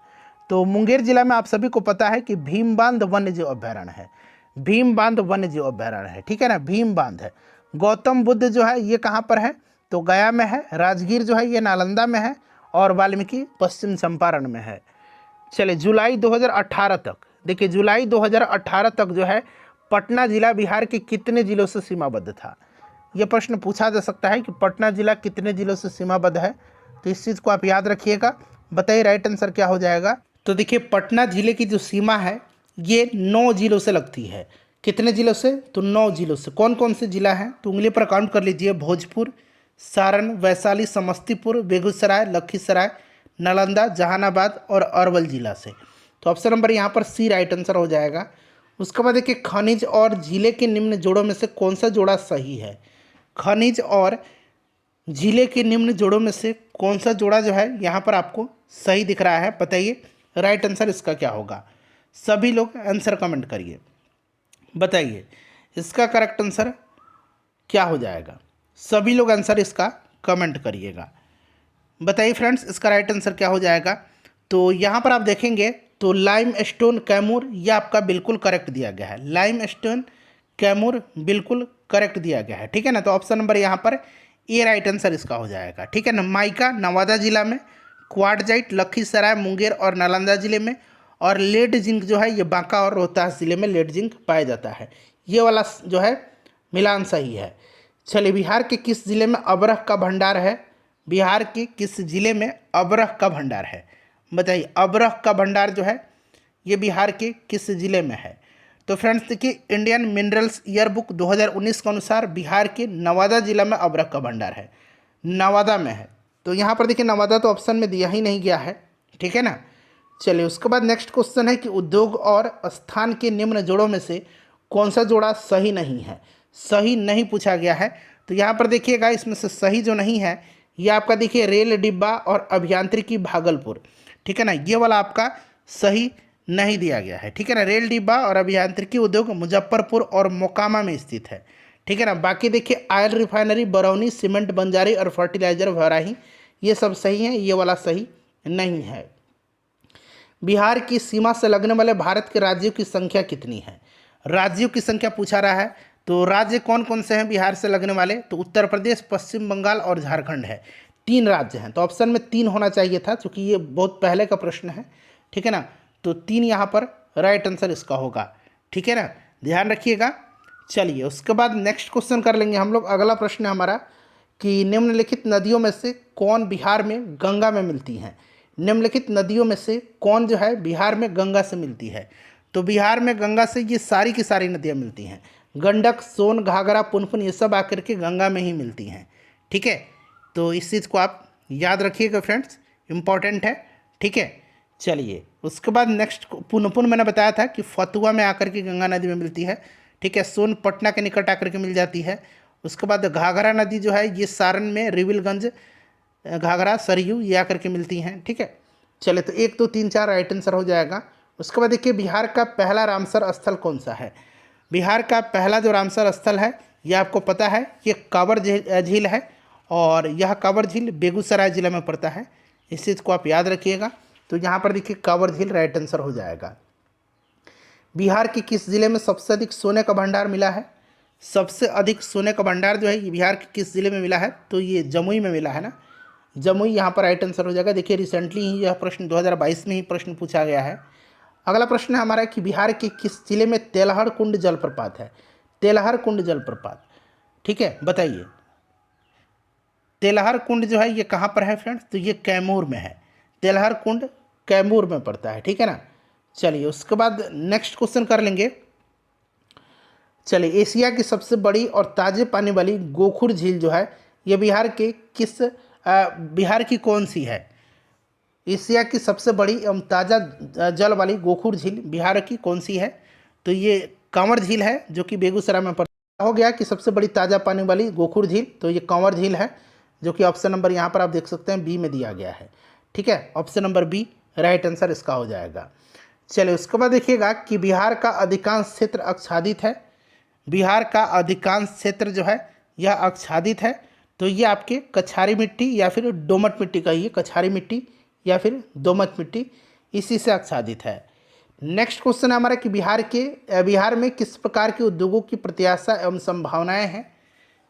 तो मुंगेर जिला में आप सभी को पता है कि भीम बांध वन्य जीव अभयारण्य है। भीम बांध वन्य जीव अभयारण्य है, ठीक है ना, भीम बांध है। गौतम बुद्ध जो है ये कहाँ पर है। तो गया में है। राजगीर जो है ये नालंदा में है और वाल्मीकि पश्चिम चंपारण में है। चलिए जुलाई 2018 तक देखिए, जुलाई 2018 तक जो है पटना जिला बिहार के कितने जिलों से सीमाबद्ध था। ये प्रश्न पूछा जा सकता है कि पटना जिला कितने जिलों से सीमाबद्ध है। तो इस चीज़ को आप याद रखिएगा, बताइए राइट आंसर क्या हो जाएगा। तो देखिए पटना जिले की जो सीमा है ये 9 जिलों से लगती है। कितने जिलों से। तो 9 जिलों से। कौन कौन से जिला हैं तो उंगली पर काउंट कर लीजिए। भोजपुर, सारण, वैशाली, समस्तीपुर, बेगूसराय, लखीसराय, नालंदा, जहानाबाद और अरवल जिला से। तो ऑप्शन नंबर यहाँ पर सी राइट आंसर हो जाएगा। उसके बाद देखिए खनिज और जिले के निम्न जोड़ों में से कौन सा जोड़ा सही है। खनिज और जिले के निम्न जोड़ों में से कौन सा जोड़ा जो है यहाँ पर आपको सही दिख रहा है, बताइए राइट आंसर इसका क्या होगा। सभी लोग आंसर कमेंट करिए, बताइए। इसका करेक्ट आंसर क्या हो जाएगा? सभी लोग आंसर इसका कमेंट करिएगा। बताइए फ्रेंड्स, इसका राइट आंसर क्या हो जाएगा? तो यहाँ पर आप देखेंगे तो लाइम स्टोन कैमूर, यह आपका बिल्कुल करेक्ट दिया गया है। लाइम स्टोन कैमूर बिल्कुल करेक्ट दिया गया है, ठीक है ना। तो ऑप्शन नंबर यहाँ पर ए राइट आंसर इसका हो जाएगा, ठीक है ना। माइका नवादा जिला में, क्वार्टजाइट लखीसराय, मुंगेर और नालंदा जिले में, और लेड जिंक जो है ये बांका और रोहतास जिले में लेड जिंक पाया जाता है। ये वाला जो है मिलान सही है। चलिए, बिहार के किस जिले में अबरह का भंडार है? बिहार के किस जिले में अबरह का भंडार है? बताइए, अबरह का भंडार जो है ये बिहार के किस जिले में है? तो फ्रेंड्स देखिए, इंडियन मिनरल्स ईयर बुक 2019 के अनुसार बिहार के नवादा जिला में अबरह का भंडार है, नवादा में है। तो यहाँ पर देखिए, नवादा तो ऑप्शन में दिया ही नहीं गया है, ठीक है ना। चलिए, उसके बाद नेक्स्ट क्वेश्चन है कि उद्योग और स्थान के निम्न जोड़ों में से कौन सा जोड़ा सही नहीं है? सही नहीं पूछा गया है। तो यहाँ पर देखिएगा, इसमें से सही जो नहीं है ये आपका देखिए रेल डिब्बा और अभियांत्रिकी भागलपुर, ठीक है ना। ये वाला आपका सही नहीं दिया गया है, ठीक है ना। रेल डिब्बा और अभियांत्रिकी उद्योग मुजफ्फरपुर और मोकामा में स्थित है, ठीक है ना। बाकी देखिए, oil refinery Barauni, cement Banjari और फर्टिलाइजर भराही, ये सब सही हैं, ये वाला सही नहीं है। बिहार की सीमा से लगने वाले भारत के राज्यों की संख्या कितनी है? राज्यों की संख्या पूछा रहा है। तो राज्य कौन कौन से हैं बिहार से लगने वाले? तो उत्तर प्रदेश, पश्चिम बंगाल और झारखंड है। 3 राज्य हैं। तो ऑप्शन में 3 होना चाहिए था, क्योंकि ये बहुत पहले का प्रश्न है, ठीक है ना। तो 3 यहाँ पर राइट आंसर इसका होगा, ठीक है ना, ध्यान रखिएगा। चलिए, उसके बाद नेक्स्ट क्वेश्चन कर लेंगे हम लोग। अगला प्रश्न है हमारा कि निम्नलिखित नदियों में से कौन बिहार में गंगा में मिलती हैं? निम्नलिखित नदियों में से कौन जो है बिहार में गंगा से मिलती है? तो बिहार में गंगा से ये सारी की सारी नदियाँ मिलती हैं। गंडक, सोन, घाघरा, पुनपुन, ये सब आकर के गंगा में ही मिलती हैं, ठीक है। तो इस चीज़ को आप याद रखिएगा फ्रेंड्स, इम्पॉर्टेंट है, ठीक है। चलिए, उसके बाद नेक्स्ट पुनपुन मैंने बताया था कि फतुआ में आकर के गंगा नदी में मिलती है, ठीक है। सोन पटना के निकट आकर के मिल जाती है। उसके बाद घाघरा नदी जो है ये सारण में रिविलगंज, घाघरा, सरयू, ये आकर के मिलती हैं, ठीक है। चले, तो 1 2 3 4 राइट आंसर हो जाएगा। उसके बाद देखिए, बिहार का पहला रामसर स्थल कौन सा है? बिहार का पहला जो रामसर स्थल है ये आपको पता है, ये कांवर झील है, और यह कांवर झील बेगूसराय जिले में पड़ता है। इस चीज़ को आप याद रखिएगा। तो यहाँ पर देखिए कांवर झील राइट आंसर हो जाएगा। बिहार के किस जिले में सबसे अधिक सोने का भंडार मिला है? सबसे अधिक सोने का भंडार जो है ये बिहार के किस जिले में मिला है? तो ये जमुई में मिला है ना, जमुई यहाँ पर राइट आंसर हो जाएगा। देखिए, रिसेंटली ही यह प्रश्न 2022 में ही प्रश्न पूछा गया है। अगला प्रश्न है हमारा कि बिहार के किस जिले में तेलहर कुंड जलप्रपात है? तेलहर कुंड जलप्रपात, ठीक है, बताइए। तेलहर कुंड जो है ये कहाँ पर है फ्रेंड्स? तो ये कैमूर में है। तेलहर कुंड कैमूर में पड़ता है, ठीक है ना। चलिए, उसके बाद नेक्स्ट क्वेश्चन कर लेंगे। चलिए, एशिया की सबसे बड़ी और ताज़े पानी वाली गोखुर झील जो है ये बिहार के किस बिहार की कौन सी है? एशिया की सबसे बड़ी एवं ताज़ा जल वाली गोखुर झील बिहार की कौन सी है? तो ये कांवर झील है, जो कि बेगूसराय में पड़ता हो गया कि सबसे बड़ी ताज़ा पानी वाली गोखुर झील, तो ये कांवर झील है, जो कि ऑप्शन नंबर यहाँ पर आप देख सकते हैं बी में दिया गया है, ठीक है। Option number B right answer इसका हो जाएगा। चलिए, उसके बाद देखिएगा कि बिहार का अधिकांश क्षेत्र आच्छादित है। बिहार का अधिकांश क्षेत्र जो है यह आच्छादित है। तो ये आपके कछारी मिट्टी या फिर दोमट मिट्टी कहिए, कछारी मिट्टी या फिर दोमट मिट्टी, इसी से आच्छादित है। नेक्स्ट क्वेश्चन है हमारा कि बिहार में किस प्रकार के उद्योगों की प्रत्याशा एवं संभावनाएं हैं?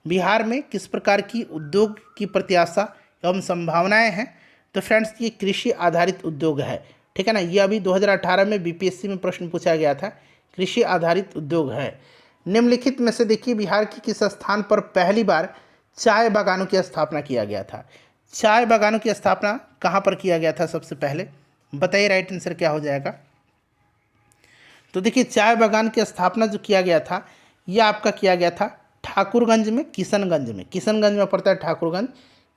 बिहार में किस प्रकार की उद्योग की प्रत्याशा एवं संभावनाएं हैं? तो फ्रेंड्स, ये कृषि आधारित उद्योग है, ठीक है ना। ये अभी 2018 में बीपीएससी में प्रश्न पूछा गया था, कृषि आधारित उद्योग है। निम्नलिखित में से देखिए, बिहार के किस स्थान पर पहली बार चाय बागानों की स्थापना किया गया था? चाय बागानों की स्थापना कहाँ पर किया गया था सबसे पहले? बताइए, राइट आंसर क्या हो जाएगा? तो देखिए, चाय बागान की स्थापना जो किया गया था यह आपका किया गया था ठाकुरगंज में, किशनगंज में। किशनगंज में पड़ता है ठाकुरगंज,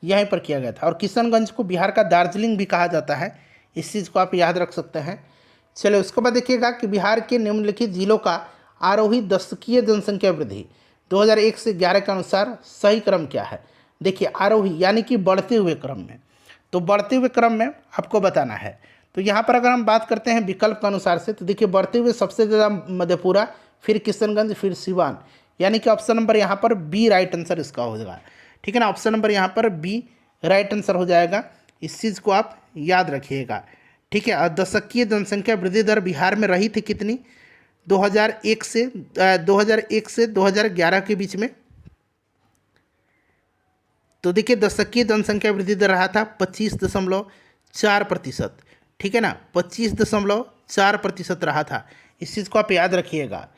यहीं पर किया गया था। और किशनगंज को बिहार का दार्जिलिंग भी कहा जाता है, इस चीज़ को आप याद रख सकते हैं। चलिए, उसके बाद देखिएगा कि बिहार के निम्नलिखित जिलों का आरोही दशकीय जनसंख्या वृद्धि 2001 से 11 के अनुसार सही क्रम क्या है? देखिए, आरोही यानी कि बढ़ते हुए क्रम में, तो बढ़ते हुए क्रम में आपको बताना है। तो यहाँ पर अगर हम बात करते हैं विकल्प के अनुसार से, तो देखिए बढ़ते हुए सबसे ज़्यादा मधेपुरा, फिर किशनगंज, फिर सिवान, यानी कि ऑप्शन नंबर यहाँ पर बी राइट आंसर इसका हो जाएगा। ठीक है ना, ऑप्शन नंबर यहाँ पर बी राइट आंसर हो जाएगा। इस चीज़ को आप याद रखिएगा। ठीक है, और दशकीय जनसंख्या वृद्धि दर बिहार में रही थी कितनी 2001 से 2011 के बीच में? तो देखिए दशकीय जनसंख्या वृद्धि दर रहा था 25.4%। ठीक है ना, 25.4% रहा था। इस चीज़ को आप याद रखिएगा।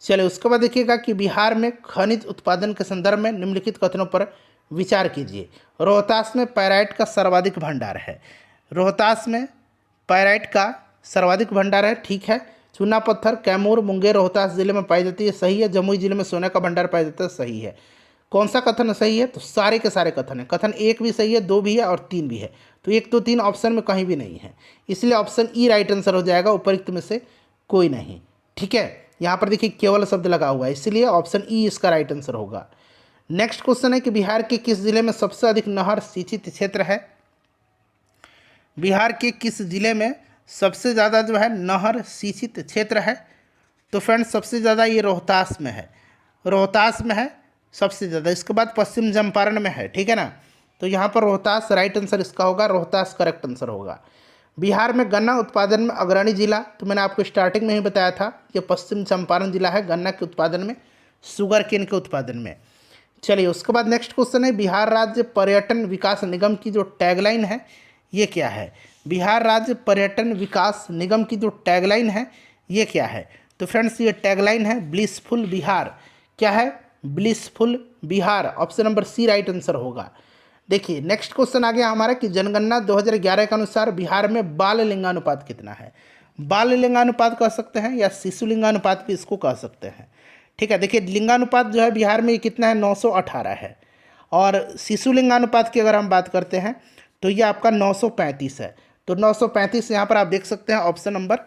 चलिए उसके बाद देखिएगा कि बिहार में खनिज उत्पादन के संदर्भ में निम्नलिखित कथनों पर विचार कीजिए। रोहतास में पैराइट का सर्वाधिक भंडार है। रोहतास में पैराइट का सर्वाधिक भंडार है। ठीक है, चूना पत्थर कैमूर मुंगेर रोहतास जिले में पाई जाती है, सही है। जमुई जिले में सोने का भंडार पाया जाता है, सही है। कौन सा कथन सही है? तो सारे के सारे कथन है। कथन 1 भी सही है, 2 भी है और 3 भी है। तो 1 2 3 ऑप्शन में कहीं भी नहीं है, इसलिए ऑप्शन ई राइट आंसर हो जाएगा, उपरोक्त में से कोई नहीं। ठीक है, यहाँ पर देखिए केवल शब्द लगा हुआ है, इसलिए ऑप्शन ई इसका राइट आंसर होगा। नेक्स्ट क्वेश्चन है कि बिहार के किस जिले में सबसे अधिक नहर सिंचित क्षेत्र है? बिहार के किस जिले में सबसे ज़्यादा जो है नहर सिंचित क्षेत्र है? तो फ्रेंड्स सबसे ज़्यादा ये रोहतास में है। रोहतास में है सबसे ज़्यादा। इसके बाद पश्चिम चंपारण में है। ठीक है ना, तो यहाँ पर रोहतास राइट आंसर इसका होगा, रोहतास करेक्ट आंसर होगा। बिहार में गन्ना उत्पादन में अग्रणी जिला, तो मैंने आपको स्टार्टिंग में ही बताया था कि पश्चिम चंपारण जिला है गन्ना के उत्पादन में, शुगर केन के उत्पादन में। चलिए उसके बाद नेक्स्ट क्वेश्चन है, बिहार राज्य पर्यटन विकास निगम की जो टैगलाइन है ये क्या है? बिहार राज्य पर्यटन विकास निगम की जो टैगलाइन है ये क्या है? तो फ्रेंड्स ये टैगलाइन है ब्लिसफुल बिहार। क्या है? Blissful Bihar. Option number C right answer होगा। देखिए नेक्स्ट क्वेश्चन आ गया हमारा कि जनगणना 2011 के अनुसार बिहार में बाल लिंगानुपात कितना है? बाल लिंगानुपात कह सकते हैं या शिशु लिंगानुपात भी इसको कह सकते हैं। ठीक है, देखिए लिंगानुपात जो है बिहार में ये कितना है 918 है, और शिशु लिंगानुपात की अगर हम बात करते हैं तो ये आपका 935 है। तो 935 यहाँ पर आप देख सकते हैं ऑप्शन नंबर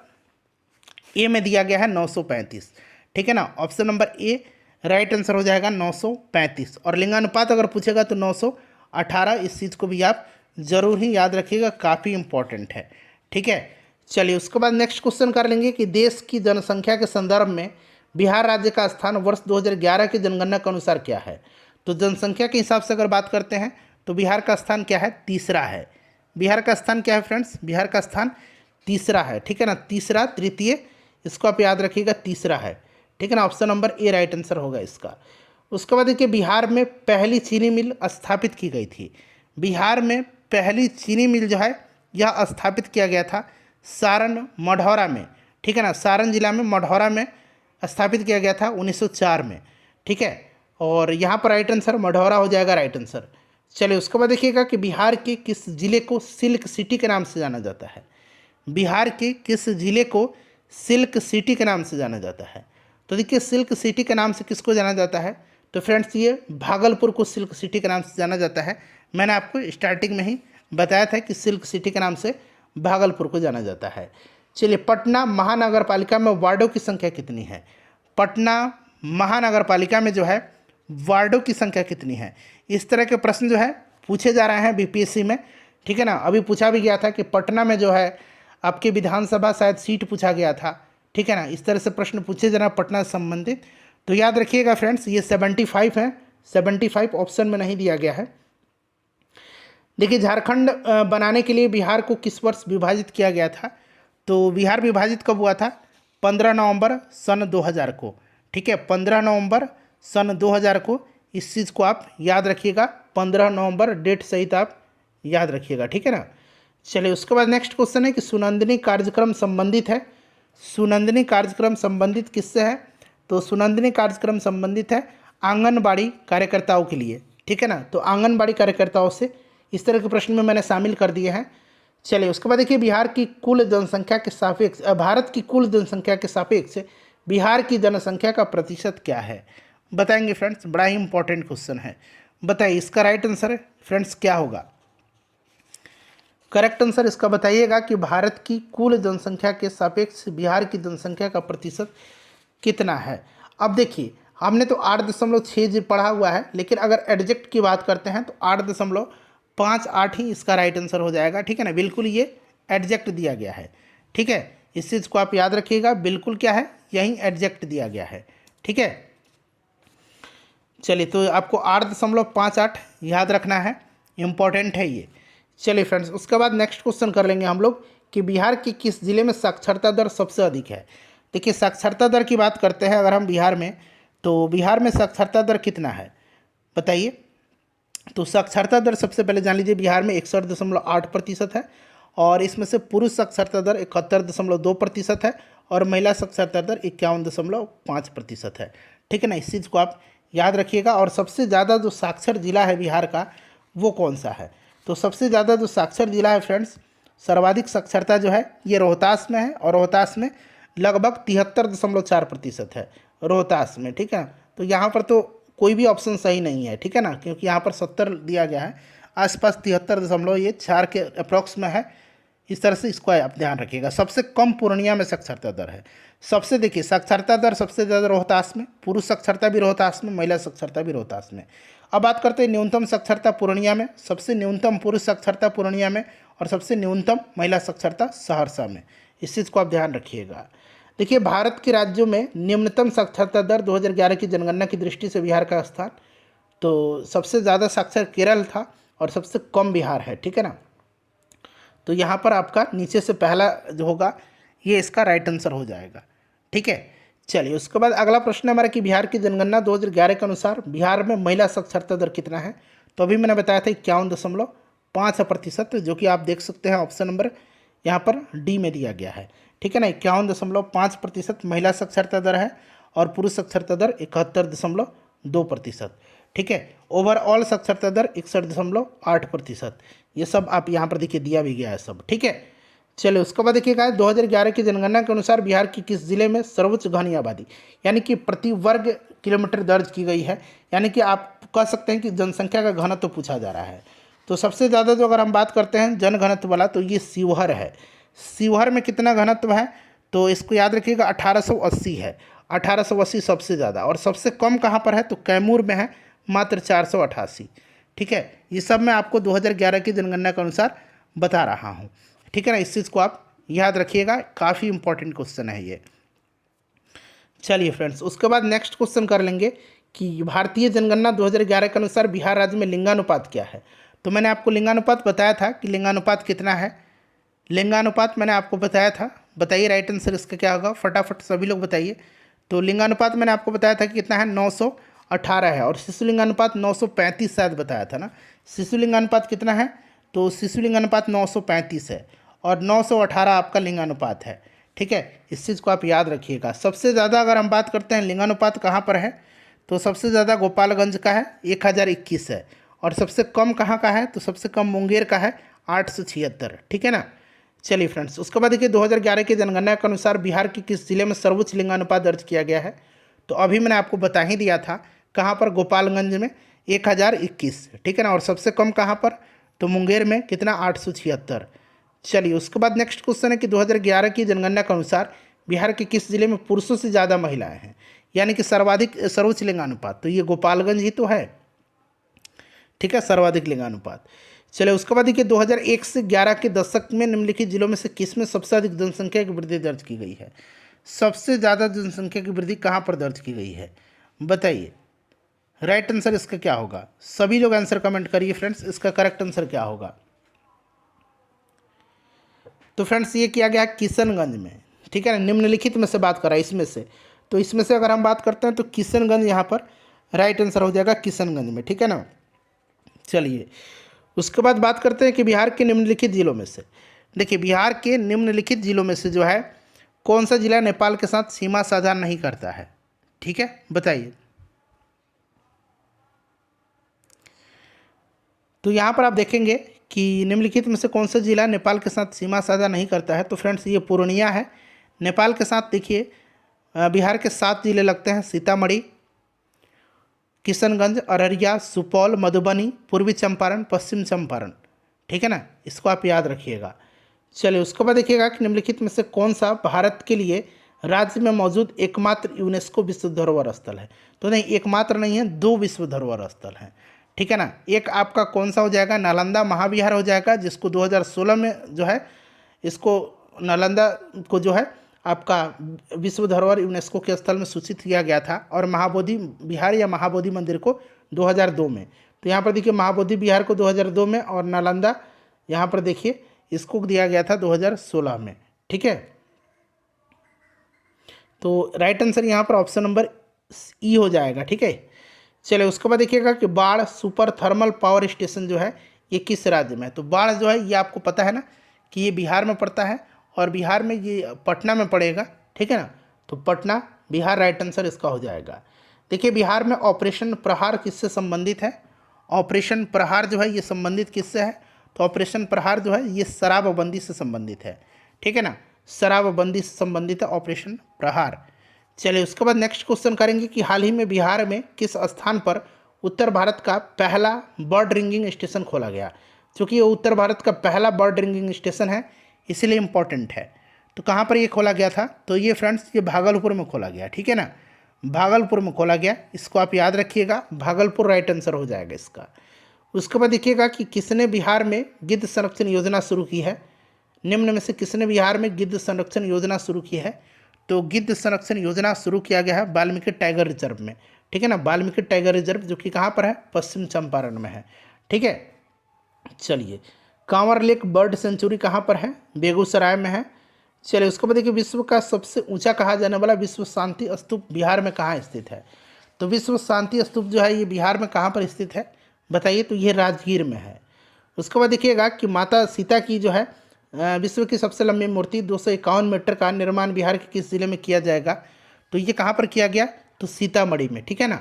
ए में दिया गया है 935। ठीक है ना, option number A right answer हो जाएगा 935। और लिंगानुपात अगर पूछेगा तो 918। इस चीज़ को भी आप जरूर ही याद रखिएगा, काफ़ी इंपॉर्टेंट है। ठीक है, चलिए उसके बाद नेक्स्ट क्वेश्चन कर लेंगे कि देश की जनसंख्या के संदर्भ में बिहार राज्य का स्थान वर्ष 2011 की जनगणना के अनुसार क्या है? तो जनसंख्या के हिसाब से अगर बात करते हैं तो बिहार का स्थान क्या है? तीसरा है। बिहार का स्थान क्या है फ्रेंड्स? बिहार का स्थान तीसरा है। ठीक है ना, तीसरा तृतीय इसको आप याद रखिएगा, तीसरा है। ठीक है ना, option number A right answer होगा इसका। उसके बाद देखिए बिहार में पहली चीनी मिल स्थापित की गई थी। बिहार में पहली चीनी मिल जो है यह स्थापित किया गया था सारण मढ़ौरा में। ठीक है ना, सारण जिला में मढ़ौरा में स्थापित किया गया था 1904 में। ठीक है, और यहाँ पर राइट आंसर मढ़ौरा हो जाएगा राइट आंसर। चलिए उसके बाद देखिएगा कि बिहार के किस जिले को सिल्क सिटी के नाम से जाना जाता है? बिहार के किस जिले को सिल्क सिटी के नाम से जाना जाता है? तो देखिए सिल्क सिटी के नाम से किसको जाना जाता है? तो फ्रेंड्स ये भागलपुर को सिल्क सिटी के नाम से जाना जाता है। मैंने आपको स्टार्टिंग में ही बताया था कि सिल्क सिटी के नाम से भागलपुर को जाना जाता है। चलिए पटना महानगर पालिका में वार्डों की संख्या कितनी है? पटना महानगर पालिका में जो है वार्डों की संख्या कितनी है? इस तरह के प्रश्न जो है पूछे जा रहे हैं बीपीएससी में। ठीक है ना, अभी पूछा भी गया था कि पटना में जो है आपकी विधानसभा शायद सीट पूछा गया था। ठीक है ना, इस तरह से प्रश्न पूछे जा रहे हैं पटना से संबंधित। तो याद रखिएगा फ्रेंड्स ये 75 है, 75 ऑप्शन में नहीं दिया गया है। देखिए झारखंड बनाने के लिए बिहार को किस वर्ष विभाजित किया गया था? तो बिहार विभाजित कब हुआ था? 15 नवंबर सन 2000 को। ठीक है, 15 नवंबर सन 2000 को। इस चीज़ को आप याद रखिएगा, 15 नवंबर डेट सहित आप याद रखिएगा। ठीक है ना, चलिए उसके बाद नेक्स्ट क्वेश्चन है कि सुनंदनी कार्यक्रम संबंधित है। सुनंदनी कार्यक्रम संबंधित किससे है? तो सुनंदनी कार्यक्रम संबंधित है आंगनबाड़ी कार्यकर्ताओं के लिए। ठीक है ना, तो आंगनबाड़ी कार्यकर्ताओं से इस तरह के प्रश्न में मैंने शामिल कर दिए हैं। चलिए उसके बाद देखिए बिहार की कुल जनसंख्या के सापेक्ष भारत की कुल जनसंख्या के सापेक्ष बिहार की जनसंख्या का प्रतिशत क्या है? बताएंगे फ्रेंड्स, बड़ा ही इंपॉर्टेंट क्वेश्चन है। बताइए इसका राइट आंसर फ्रेंड्स क्या होगा? करेक्ट आंसर इसका बताइएगा कि भारत की कुल जनसंख्या के सापेक्ष बिहार की जनसंख्या का प्रतिशत कितना है। अब देखिए हमने तो 8.6 पढ़ा हुआ है, लेकिन अगर एडजेक्ट की बात करते हैं तो 8.58 ही इसका राइट आंसर हो जाएगा। ठीक है ना, बिल्कुल ये एडजेक्ट दिया गया है। ठीक है, इस चीज़ को आप याद रखिएगा, बिल्कुल क्या है यही एडजेक्ट दिया गया है। ठीक है, चलिए, तो आपको 8.58 याद रखना है, इम्पॉर्टेंट है ये। चलिए फ्रेंड्स, उसके बाद नेक्स्ट क्वेश्चन कर लेंगे हम लोग कि बिहार के किस जिले में साक्षरता दर सबसे अधिक है। देखिए, साक्षरता दर की बात करते हैं अगर हम बिहार में, तो बिहार में साक्षरता दर कितना है बताइए। तो साक्षरता दर सबसे पहले जान लीजिए, बिहार में 61.8% है, और इसमें से पुरुष साक्षरता दर 71.2% है, और महिला साक्षरता दर 51.5% है। ठीक है ना, इस चीज़ को आप याद रखिएगा। और सबसे ज़्यादा जो साक्षर जिला है बिहार का, वो कौन सा है? तो सबसे ज़्यादा जो साक्षर जिला है फ्रेंड्स, सर्वाधिक साक्षरता जो है ये रोहतास में है, और रोहतास में लगभग 73.4% है रोहतास में। ठीक है, तो यहाँ पर तो कोई भी ऑप्शन सही नहीं है, ठीक है ना, क्योंकि यहाँ पर 70 दिया गया है, आसपास 73.4 के अप्रॉक्स में है। इस तरह से इसको आप ध्यान रखिएगा। सबसे कम पूर्णिया में साक्षरता दर है। सबसे देखिए, साक्षरता दर सबसे ज़्यादा रोहतास में, पुरुष साक्षरता भी रोहतास में, महिला साक्षरता भी रोहतास में। अब बात करते हैं न्यूनतम साक्षरता पूर्णिया में। सबसे न्यूनतम पुरुष साक्षरता पूर्णिया में, और सबसे न्यूनतम महिला साक्षरता सहरसा में। इस चीज़ को आप ध्यान रखिएगा। देखिए, भारत के राज्यों में निम्नतम साक्षरता दर 2011 की जनगणना की दृष्टि से बिहार का स्थान, तो सबसे ज़्यादा साक्षर केरल था और सबसे कम बिहार है। ठीक है ना, तो यहाँ पर आपका नीचे से पहला जो होगा ये इसका राइट आंसर हो जाएगा। ठीक है, चलिए, उसके बाद अगला प्रश्न है हमारा कि बिहार की जनगणना 2011 के अनुसार बिहार में महिला साक्षरता दर कितना है। तो अभी मैंने बताया था 51.5%, जो कि आप देख सकते हैं ऑप्शन नंबर यहाँ पर डी में दिया गया है। ठीक है ना, 51.5% महिला साक्षरता दर है, और पुरुष साक्षरता दर 71.2%। ठीक है, ओवरऑल साक्षरता दर 61.8%। ये सब आप यहाँ पर देखिए दिया भी गया है सब। ठीक है, चलिए, उसके बाद देखिएगा 2011 की जनगणना के अनुसार बिहार की किस जिले में सर्वोच्च घनी आबादी यानी कि प्रति वर्ग किलोमीटर दर्ज की गई है। यानी कि आप कह सकते हैं कि जनसंख्या का घनत्व तो पूछा जा रहा है। तो सबसे ज़्यादा जो अगर हम बात करते हैं जन घनत्व वाला, तो ये शिवहर है। शिवहर में कितना घनत्व है, तो इसको याद रखिएगा 1880 है। 1880 सबसे ज़्यादा, और सबसे कम कहाँ पर है, तो कैमूर में है, मात्र 488। ठीक है, ये सब मैं आपको 2011 की जनगणना के अनुसार बता रहा हूँ। ठीक है ना, इस चीज़ को आप याद रखिएगा, काफ़ी इंपॉर्टेंट क्वेश्चन है ये। चलिए फ्रेंड्स, उसके बाद नेक्स्ट क्वेश्चन कर लेंगे कि भारतीय जनगणना 2011 के अनुसार बिहार राज्य में लिंगानुपात क्या है। तो मैंने आपको लिंगानुपात बताया था कि लिंगानुपात कितना है। लिंगानुपात मैंने आपको बताया था, बताइए राइट आंसर इसका क्या होगा, फटाफट सभी लोग बताइए। तो लिंगानुपात मैंने आपको बताया था कि कितना है, 918 है, और शिशु लिंगानुपात 935 शायद बताया था ना। शिशु लिंगानुपात कितना है, तो शिशु लिंगानुपात 935 है, और 918 आपका लिंगानुपात है। ठीक है, इस चीज़ को आप याद रखिएगा। सबसे ज़्यादा अगर हम बात करते हैं लिंगानुपात कहाँ पर है, तो सबसे ज़्यादा गोपालगंज का है, 1021 है, और सबसे कम कहाँ का है, तो सबसे कम मुंगेर का है, 876। ठीक है ना, चलिए फ्रेंड्स, उसके बाद देखिए 2011 की जनगणना के अनुसार बिहार के किस जिले में सर्वोच्च लिंगानुपात दर्ज किया गया है। तो अभी मैंने आपको बता ही दिया था, कहाँ पर, गोपालगंज में 1021। ठीक है ना, और सबसे कम कहाँ पर, तो मुंगेर में कितना, 876। चलिए, उसके बाद नेक्स्ट क्वेश्चन है कि 2011 की जनगणना के अनुसार बिहार के किस जिले में पुरुषों से ज़्यादा महिलाएं हैं, यानी कि सर्वोच्च लिंगानुपात। तो ये गोपालगंज ही तो है। ठीक है, सर्वाधिक लिंगानुपात। चलिए, उसके बाद देखिए 2001 से 11 के दशक में निम्नलिखित जिलों में से किस में सबसे अधिक जनसंख्या की वृद्धि दर्ज की गई है। सबसे ज़्यादा जनसंख्या की वृद्धि कहाँ पर दर्ज की गई है, बताइए राइट आंसर इसका क्या होगा। सभी लोग आंसर कमेंट करिए फ्रेंड्स, इसका करेक्ट आंसर क्या होगा। तो फ्रेंड्स, ये किया गया किशनगंज में। ठीक है ना, निम्नलिखित में से बात करा इसमें से, तो इसमें से अगर हम बात करते हैं तो किशनगंज यहाँ पर राइट आंसर हो जाएगा, किशनगंज में। ठीक है ना, चलिए, उसके बाद बात करते हैं कि बिहार के निम्नलिखित जिलों में से, देखिए बिहार के निम्नलिखित जिलों में से जो है कौन सा जिला नेपाल के साथ सीमा साझा नहीं करता है। ठीक है, बताइए। तो यहाँ पर आप देखेंगे कि निम्नलिखित में से कौन सा जिला नेपाल के साथ सीमा साझा नहीं करता है। तो फ्रेंड्स, ये पूर्णिया है। नेपाल के साथ देखिए बिहार के 7 जिले लगते हैं, सीतामढ़ी, किशनगंज, अररिया, सुपौल, मधुबनी, पूर्वी चंपारण, पश्चिम चंपारण। ठीक है ना, इसको आप याद रखिएगा। चलिए, उसके बाद देखिएगा कि निम्नलिखित में से कौन सा भारत के लिए राज्य में मौजूद एकमात्र यूनेस्को विश्व धरोहर स्थल है। तो नहीं, एकमात्र नहीं है, 2 विश्व धरोहर स्थल हैं। ठीक है ना, एक आपका कौन सा हो जाएगा, नालंदा महाविहार हो जाएगा, जिसको 2016 में जो है इसको नालंदा को जो है आपका विश्व धरोहर यूनेस्को के स्थल में सूचित किया गया था, और महाबोधि विहार या महाबोधि मंदिर को 2002 में। तो यहाँ पर देखिए महाबोधि विहार को 2002 में, और नालंदा यहाँ पर देखिए इसको दिया गया था 2016 में। ठीक है, तो राइट आंसर यहाँ पर ऑप्शन नंबर ई हो जाएगा। ठीक है, चलिए उसके बाद देखिएगा कि बाढ़ सुपर थर्मल पावर स्टेशन जो है ये किस राज्य में है। तो बाढ़ जो है ये आपको पता है ना कि ये बिहार में पड़ता है, और बिहार में ये पटना में पड़ेगा। ठीक है ना, तो पटना बिहार राइट आंसर इसका हो जाएगा। देखिए बिहार में ऑपरेशन प्रहार किससे संबंधित है। ऑपरेशन प्रहार जो है ये संबंधित किससे है, तो ऑपरेशन प्रहार जो है ये शराबबंदी से संबंधित है। ठीक है ना, शराबबंदी से संबंधित है ऑपरेशन प्रहार। चलिए उसके बाद नेक्स्ट क्वेश्चन करेंगे कि हाल ही में बिहार में किस स्थान पर उत्तर भारत का पहला बर्ड रिंगिंग स्टेशन खोला गया। क्योंकि ये उत्तर भारत का पहला बर्ड रिंगिंग स्टेशन है इसलिए इम्पॉर्टेंट है। तो कहाँ पर ये खोला गया था, तो ये फ्रेंड्स ये भागलपुर में खोला गया। ठीक है ना, भागलपुर में खोला गया, इसको आप याद रखिएगा, भागलपुर राइट आंसर हो जाएगा इसका। उसके बाद देखिएगा कि किसने बिहार में गिद्ध संरक्षण योजना शुरू की है। निम्न में से किसने बिहार में गिद्ध संरक्षण योजना शुरू की है। तो गिद्ध संरक्षण योजना शुरू किया गया है वाल्मीकि टाइगर रिजर्व में। ठीक है ना, वाल्मीकि टाइगर रिजर्व जो कि कहाँ पर है, पश्चिम चंपारण में है। ठीक है, चलिए कांवर लेक बर्ड सेंचुरी कहाँ पर है, बेगूसराय में है। चलिए उसके बाद देखिए विश्व का सबसे ऊंचा कहा जाने वाला विश्व शांति स्तूप बिहार में कहाँ स्थित है। तो विश्व शांति स्तूप जो है ये बिहार में कहाँ पर स्थित है बताइए, तो ये राजगीर में है। उसके बाद देखिएगा कि माता सीता की जो है विश्व की सबसे लंबी मूर्ति 251 मीटर का निर्माण बिहार के किस जिले में किया जाएगा। तो ये कहाँ पर किया गया, तो सीतामढ़ी में। ठीक है ना,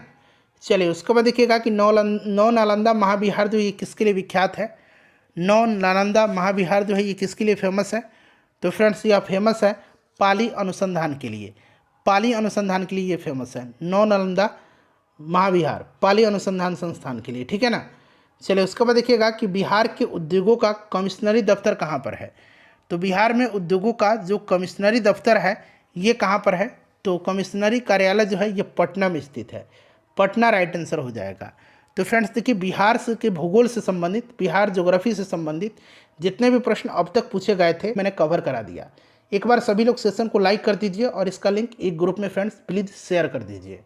चलिए उसके बाद देखिएगा कि नौ नालंदा महाविहार जो ये किसके लिए विख्यात है। नौ नालंदा महाविहार जो है ये किसके लिए फेमस है, तो फ्रेंड्स यह फेमस है पाली अनुसंधान के लिए। पाली अनुसंधान के लिए ये फेमस है, नौ नालंदा महाविहार पाली अनुसंधान संस्थान के लिए। ठीक है ना, चलिए उसके बाद देखिएगा कि बिहार के उद्योगों का कमिश्नरी दफ्तर कहाँ पर है। तो बिहार में उद्योगों का जो कमिश्नरी दफ्तर है ये कहाँ पर है, तो कमिश्नरी कार्यालय जो है ये पटना में स्थित है। पटना राइट आंसर हो जाएगा। तो फ्रेंड्स देखिए बिहार से के भूगोल से संबंधित, बिहार ज्योग्राफी से संबंधित जितने भी प्रश्न अब तक पूछे गए थे मैंने कवर करा दिया। एक बार सभी लोग सेशन को लाइक कर दीजिए और इसका लिंक एक ग्रुप में फ्रेंड्स प्लीज़ शेयर कर दीजिए।